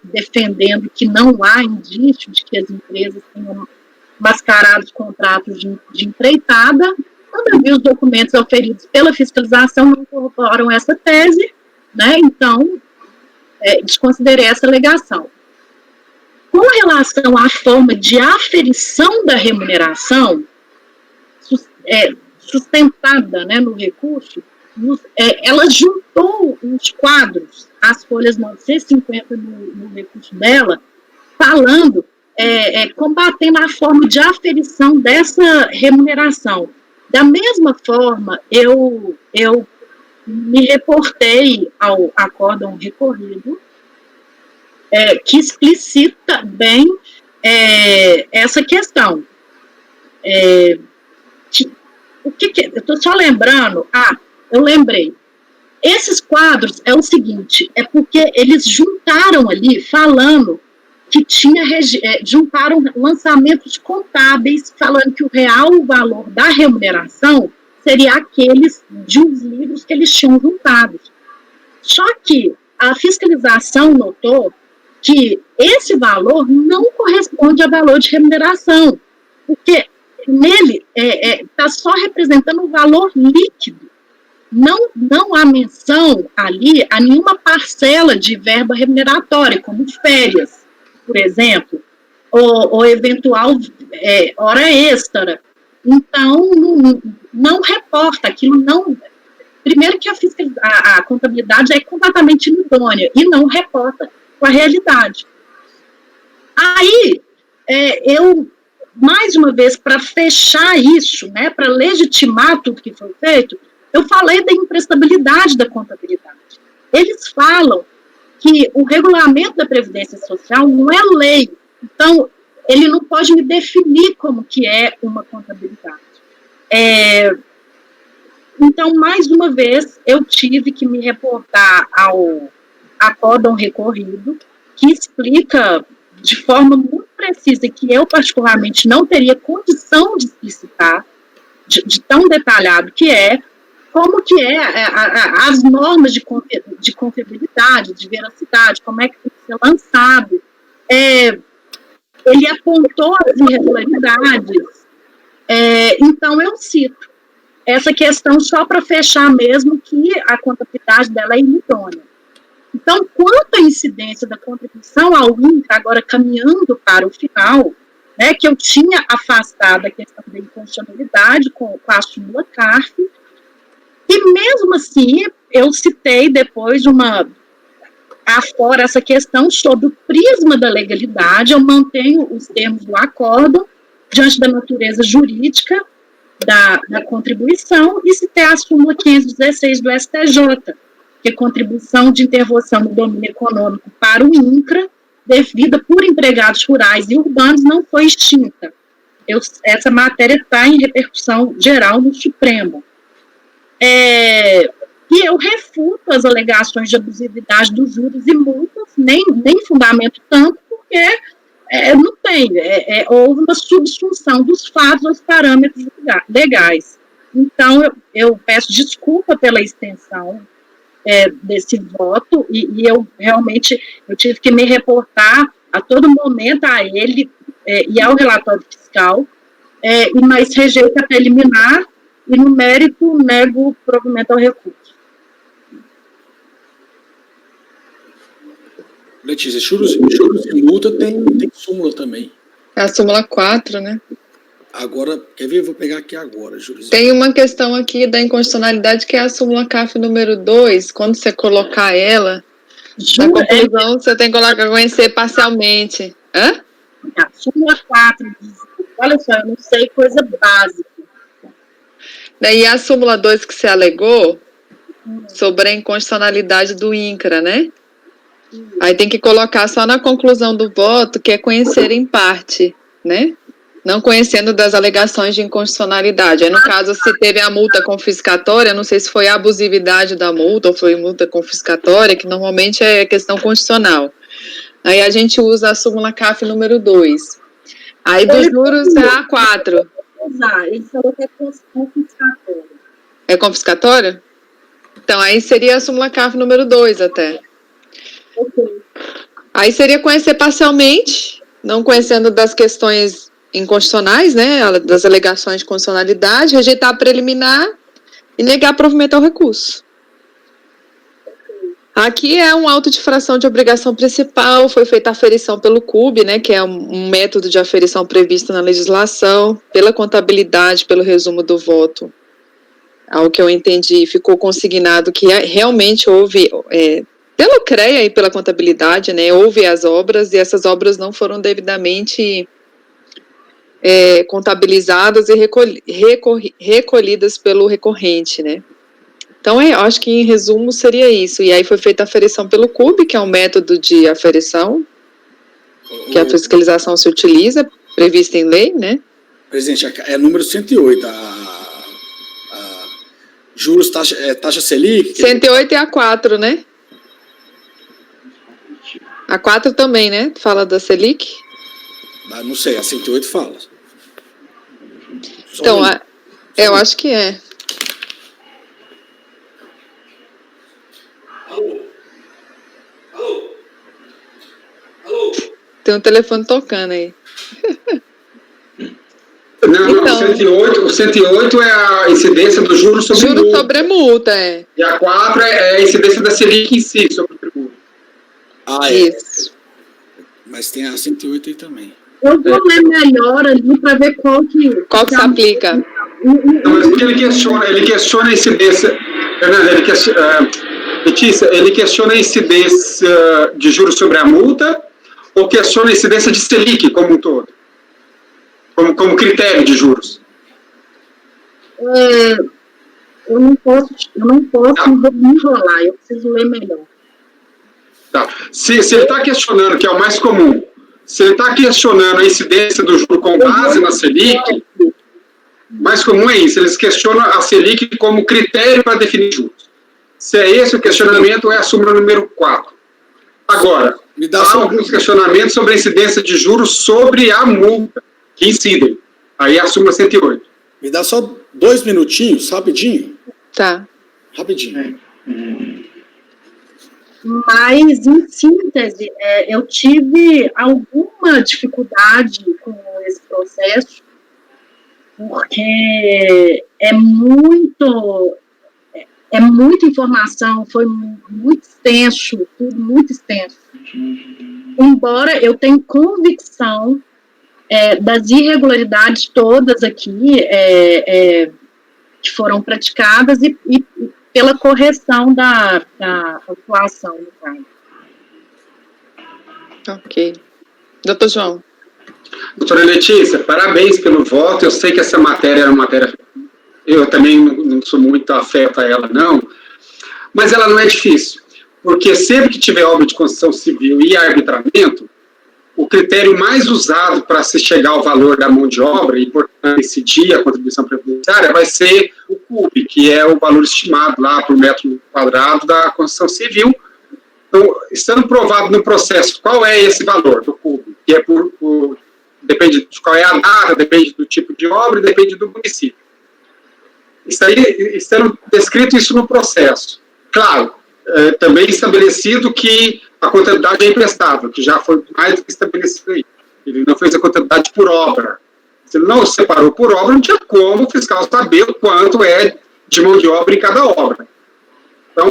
defendendo que não há indício de que as empresas tenham mascarado os contratos de empreitada. Todavia, os documentos oferidos pela fiscalização não corroboram essa tese, né, então, desconsiderei essa alegação. Com relação à forma de aferição da remuneração, sustentada, né, no recurso, ela juntou os quadros, as folhas 950 no recurso dela, falando, combatendo a forma de aferição dessa remuneração. Da mesma forma, eu me reportei ao acórdão recorrido, que explicita bem essa questão. Eu estou só lembrando, eu lembrei. Esses quadros é o seguinte, é porque eles juntaram ali, falando que juntaram lançamentos contábeis, falando que o real valor da remuneração seria aqueles de uns livros que eles tinham juntados. Só que a fiscalização notou que esse valor não corresponde ao valor de remuneração, porque nele está só representando o valor líquido. Não há menção ali a nenhuma parcela de verba remuneratória, como férias, por exemplo, ou eventual hora extra. Então, não reporta aquilo, não. Primeiro que a contabilidade é completamente idônea e não reporta com a realidade. Aí, eu, mais uma vez, para fechar isso, né, para legitimar tudo que foi feito, eu falei da imprestabilidade da contabilidade. Eles falam que o regulamento da Previdência Social não é lei, então ele não pode me definir como que é uma contabilidade. Então, mais uma vez, eu tive que me reportar ao acórdão recorrido, que explica de forma muito precisa, que eu particularmente não teria condição de explicitar, de tão detalhado que é, como que as normas de confiabilidade, de veracidade, como é que tem que ser lançado. Ele apontou as irregularidades. Então, eu cito essa questão só para fechar mesmo que a contabilidade dela é inidônea. Então, quanto à incidência da contribuição ao INCRA, agora caminhando para o final, né, que eu tinha afastado a questão da inconstitucionalidade com a súmula CARF, e mesmo assim, eu citei depois afora essa questão sobre o prisma da legalidade, eu mantenho os termos do acórdão diante da natureza jurídica da contribuição, e citei a súmula 516 do STJ, que é contribuição de intervenção no domínio econômico para o INCRA, devida por empregados rurais e urbanos, não foi extinta. Essa matéria está em repercussão geral no Supremo. E eu refuto as alegações de abusividade dos juros e multas, nem fundamento tanto, porque Não tem, houve uma subsunção dos fatos aos parâmetros legais. Então, eu peço desculpa pela extensão desse voto, e eu realmente tive que me reportar a todo momento a ele e ao relatório fiscal, mas rejeito a preliminar, e no mérito nego o provimento ao recurso. Letícia, juros e multa tem súmula também. É a súmula 4, né? Agora, quer ver? Eu vou pegar aqui agora, juros. Tem uma questão aqui da inconstitucionalidade, que é a súmula CAF número 2, quando você colocar ela, na conclusão, você tem que colocar conhecer parcialmente. Hã? A súmula 4 diz, olha só, eu não sei coisa básica. Daí a súmula 2 que você alegou, sobre a inconstitucionalidade do INCRA, né? Aí tem que colocar só na conclusão do voto, que é conhecer em parte, né? Não conhecendo das alegações de inconstitucionalidade. Aí, no caso, se teve a multa confiscatória, não sei se foi a abusividade da multa ou foi multa confiscatória, que normalmente é questão constitucional. Aí a gente usa a súmula CAF número 2. Aí dos juros é a 4. Ele falou que é confiscatória. É confiscatória? Então, aí seria a súmula CAF número 2 até. Okay. Aí seria conhecer parcialmente, não conhecendo das questões inconstitucionais, né, das alegações de constitucionalidade, rejeitar a preliminar e negar provimento ao recurso. Aqui é um auto de fração de obrigação principal, foi feita a aferição pelo CUB, né, que é um método de aferição previsto na legislação, pela contabilidade, pelo resumo do voto. Ao que eu entendi, ficou consignado que realmente houve, pelo CREA e pela contabilidade, né, houve as obras, e essas obras não foram devidamente contabilizadas e recolhidas pelo recorrente, né. Então, eu acho que em resumo seria isso. E aí foi feita a aferição pelo CUB, que é um método de aferição, que a fiscalização se utiliza, prevista em lei, né? Presidente, é número 108, juros, taxa Selic. 108 é a 4, né? A 4 também, né? Fala da Selic. Não sei, a 108 fala. Então, eu acho que é. Tem um telefone tocando aí. Não, então, o 108 é a incidência do juro sobre multa. Juro sobre multa, E a 4 é a incidência da Selic em si, sobre o tributo. Isso. Mas tem a 108 aí também. Eu vou ler melhor ali para ver qual que se aplica. Não, mas porque ele questiona a incidência. Letícia, ele questiona a incidência de juros sobre a multa ou questiona a incidência de Selic como um todo? Como critério de juros? Eu não posso me enrolar, eu preciso ler melhor. Tá. Se ele está questionando, que é o mais comum, se ele está questionando a incidência do juro com base na Selic, o mais comum é isso, eles questionam a Selic como critério para definir juros. Se é esse o questionamento, é a súmula número 4. Agora, há alguns questionamentos sobre a incidência de juros sobre a multa que incidem. Aí é a súmula 108. Me dá só 2 minutinhos, rapidinho. Tá. Rapidinho. Mas, em síntese, eu tive alguma dificuldade com esse processo, porque é muita informação, foi muito extenso, tudo muito extenso. Embora eu tenha convicção das irregularidades todas aqui que foram praticadas e pela correção da atuação no caso. Ok. Doutor João. Doutora Letícia, parabéns pelo voto. Eu sei que essa matéria era uma matéria... Eu também não sou muito afeto a ela, não. Mas ela não é difícil. Porque sempre que tiver obra de construção civil e arbitramento, o critério mais usado para se chegar ao valor da mão de obra e, portanto, decidir a contribuição previdenciária vai ser o CUB, que é o valor estimado lá por metro quadrado da construção civil. Então, estando provado no processo qual é esse valor do CUB que é depende de qual é a data, depende do tipo de obra, depende do município. Estando descrito isso no processo. Claro, também estabelecido que a contabilidade é imprestável, que já foi mais do que estabelecido aí. Ele não fez a contabilidade por obra. Se ele não separou por obra, não tinha como o fiscal saber o quanto é de mão de obra em cada obra. Então,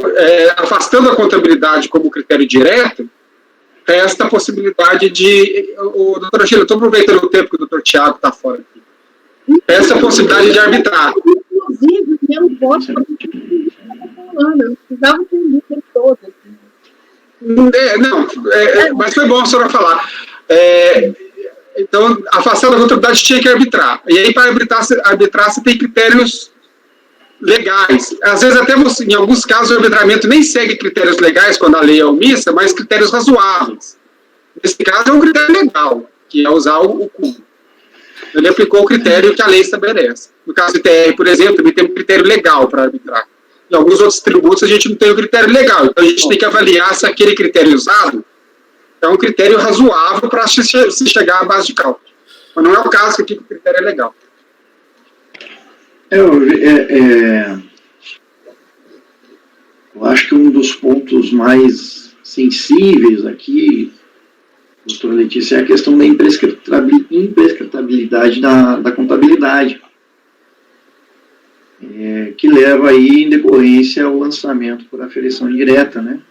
afastando a contabilidade como critério direto, resta a possibilidade de... doutora Sheila, estou aproveitando o tempo que o doutor Tiago está fora aqui. Resta a possibilidade de arbitrar. Inclusive, eu posso falar, eu precisava entender todo. Mas foi bom a senhora falar. Então, afastando a contabilidade, tinha que arbitrar. E aí, para arbitrar, você tem critérios legais. Às vezes, até em alguns casos, o arbitramento nem segue critérios legais quando a lei é omissa, mas critérios razoáveis. Nesse caso, é um critério legal, que é usar o cúmulo. Ele aplicou o critério que a lei estabelece. No caso do ITR, por exemplo, também tem um critério legal para arbitrar. Em alguns outros tributos, a gente não tem o critério legal. Então, a gente tem que avaliar se aquele critério usado é um critério razoável para se chegar à base de cálculo. Mas não é o caso que aqui o critério é legal. Eu acho que um dos pontos mais sensíveis aqui, doutora Letícia, é a questão da imprescritabilidade da contabilidade, que leva aí, em decorrência, ao lançamento por aferição direta, né?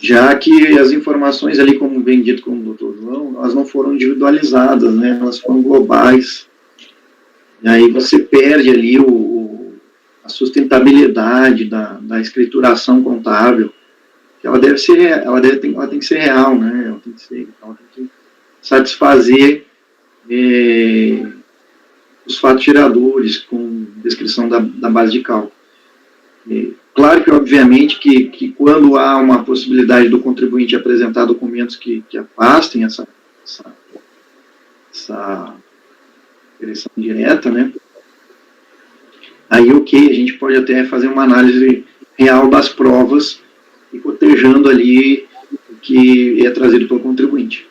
Já que as informações ali, como bem dito com o doutor João, elas não foram individualizadas, né? Elas foram globais. E aí você perde ali a sustentabilidade da escrituração contábil, que ela tem que ser real, né? Ela tem que satisfazer os fatos geradores com descrição da base de cálculo. Claro que, obviamente, que quando há uma possibilidade do contribuinte apresentar documentos que afastem essa aferição direta, né? Aí, ok, a gente pode até fazer uma análise real das provas e cotejando ali o que é trazido pelo contribuinte.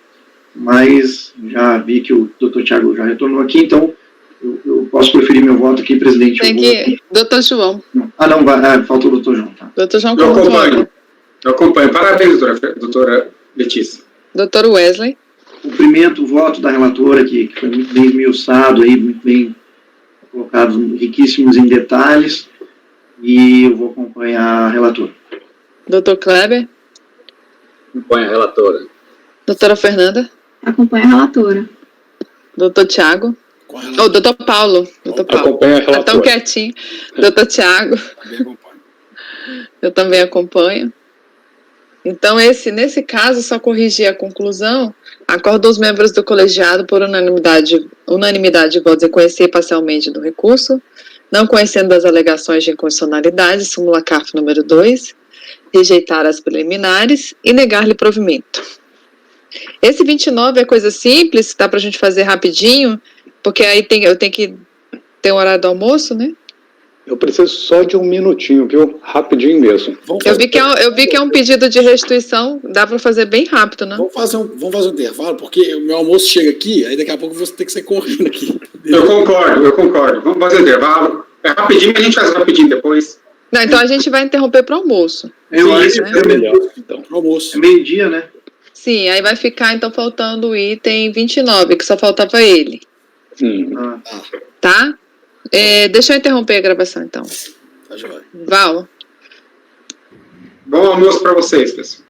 Mas já vi que o doutor Tiago já retornou aqui, então eu posso preferir meu voto aqui, presidente. Tem que... Doutor João. Falta o doutor João. Tá? Doutor João, eu acompanho. Parabéns, doutora Letícia. Doutor Wesley. Cumprimento o voto da relatora, que foi muito bem esmiuçado, aí, muito bem colocado, riquíssimos em detalhes, e eu vou acompanhar a relatora. Doutor Kleber. Acompanha a relatora. Doutora Fernanda. Acompanha a relatora. Doutor Tiago. Doutor Paulo. Acompanha a relatora. Tá tão quietinho. Doutor Tiago. Eu também acompanho. Então, nesse caso, só corrigir a conclusão, acordou os membros do colegiado por unanimidade de votos em conhecer parcialmente do recurso, não conhecendo das alegações de inconstitucionalidade, súmula CARF número 2, rejeitar as preliminares e negar-lhe provimento. Esse 29 é coisa simples, dá pra gente fazer rapidinho, porque aí eu tenho que ter um horário do almoço, né? Eu preciso só de um minutinho, viu? Rapidinho mesmo. Eu vi que é um pedido de restituição, dá para fazer bem rápido, né? Vamos fazer um intervalo, porque o meu almoço chega aqui, aí daqui a pouco você tem que sair correndo aqui. Eu concordo. Vamos fazer intervalo. É rapidinho, mas a gente faz rapidinho depois. Não, então a gente vai interromper para o almoço. Eu acho né? que é melhor, então. Pro almoço. É meio-dia, né? Sim, aí vai ficar, então, faltando o item 29, que só faltava ele. Tá? Deixa eu interromper a gravação, então. Tá joia. Val. Bom almoço para vocês, pessoal.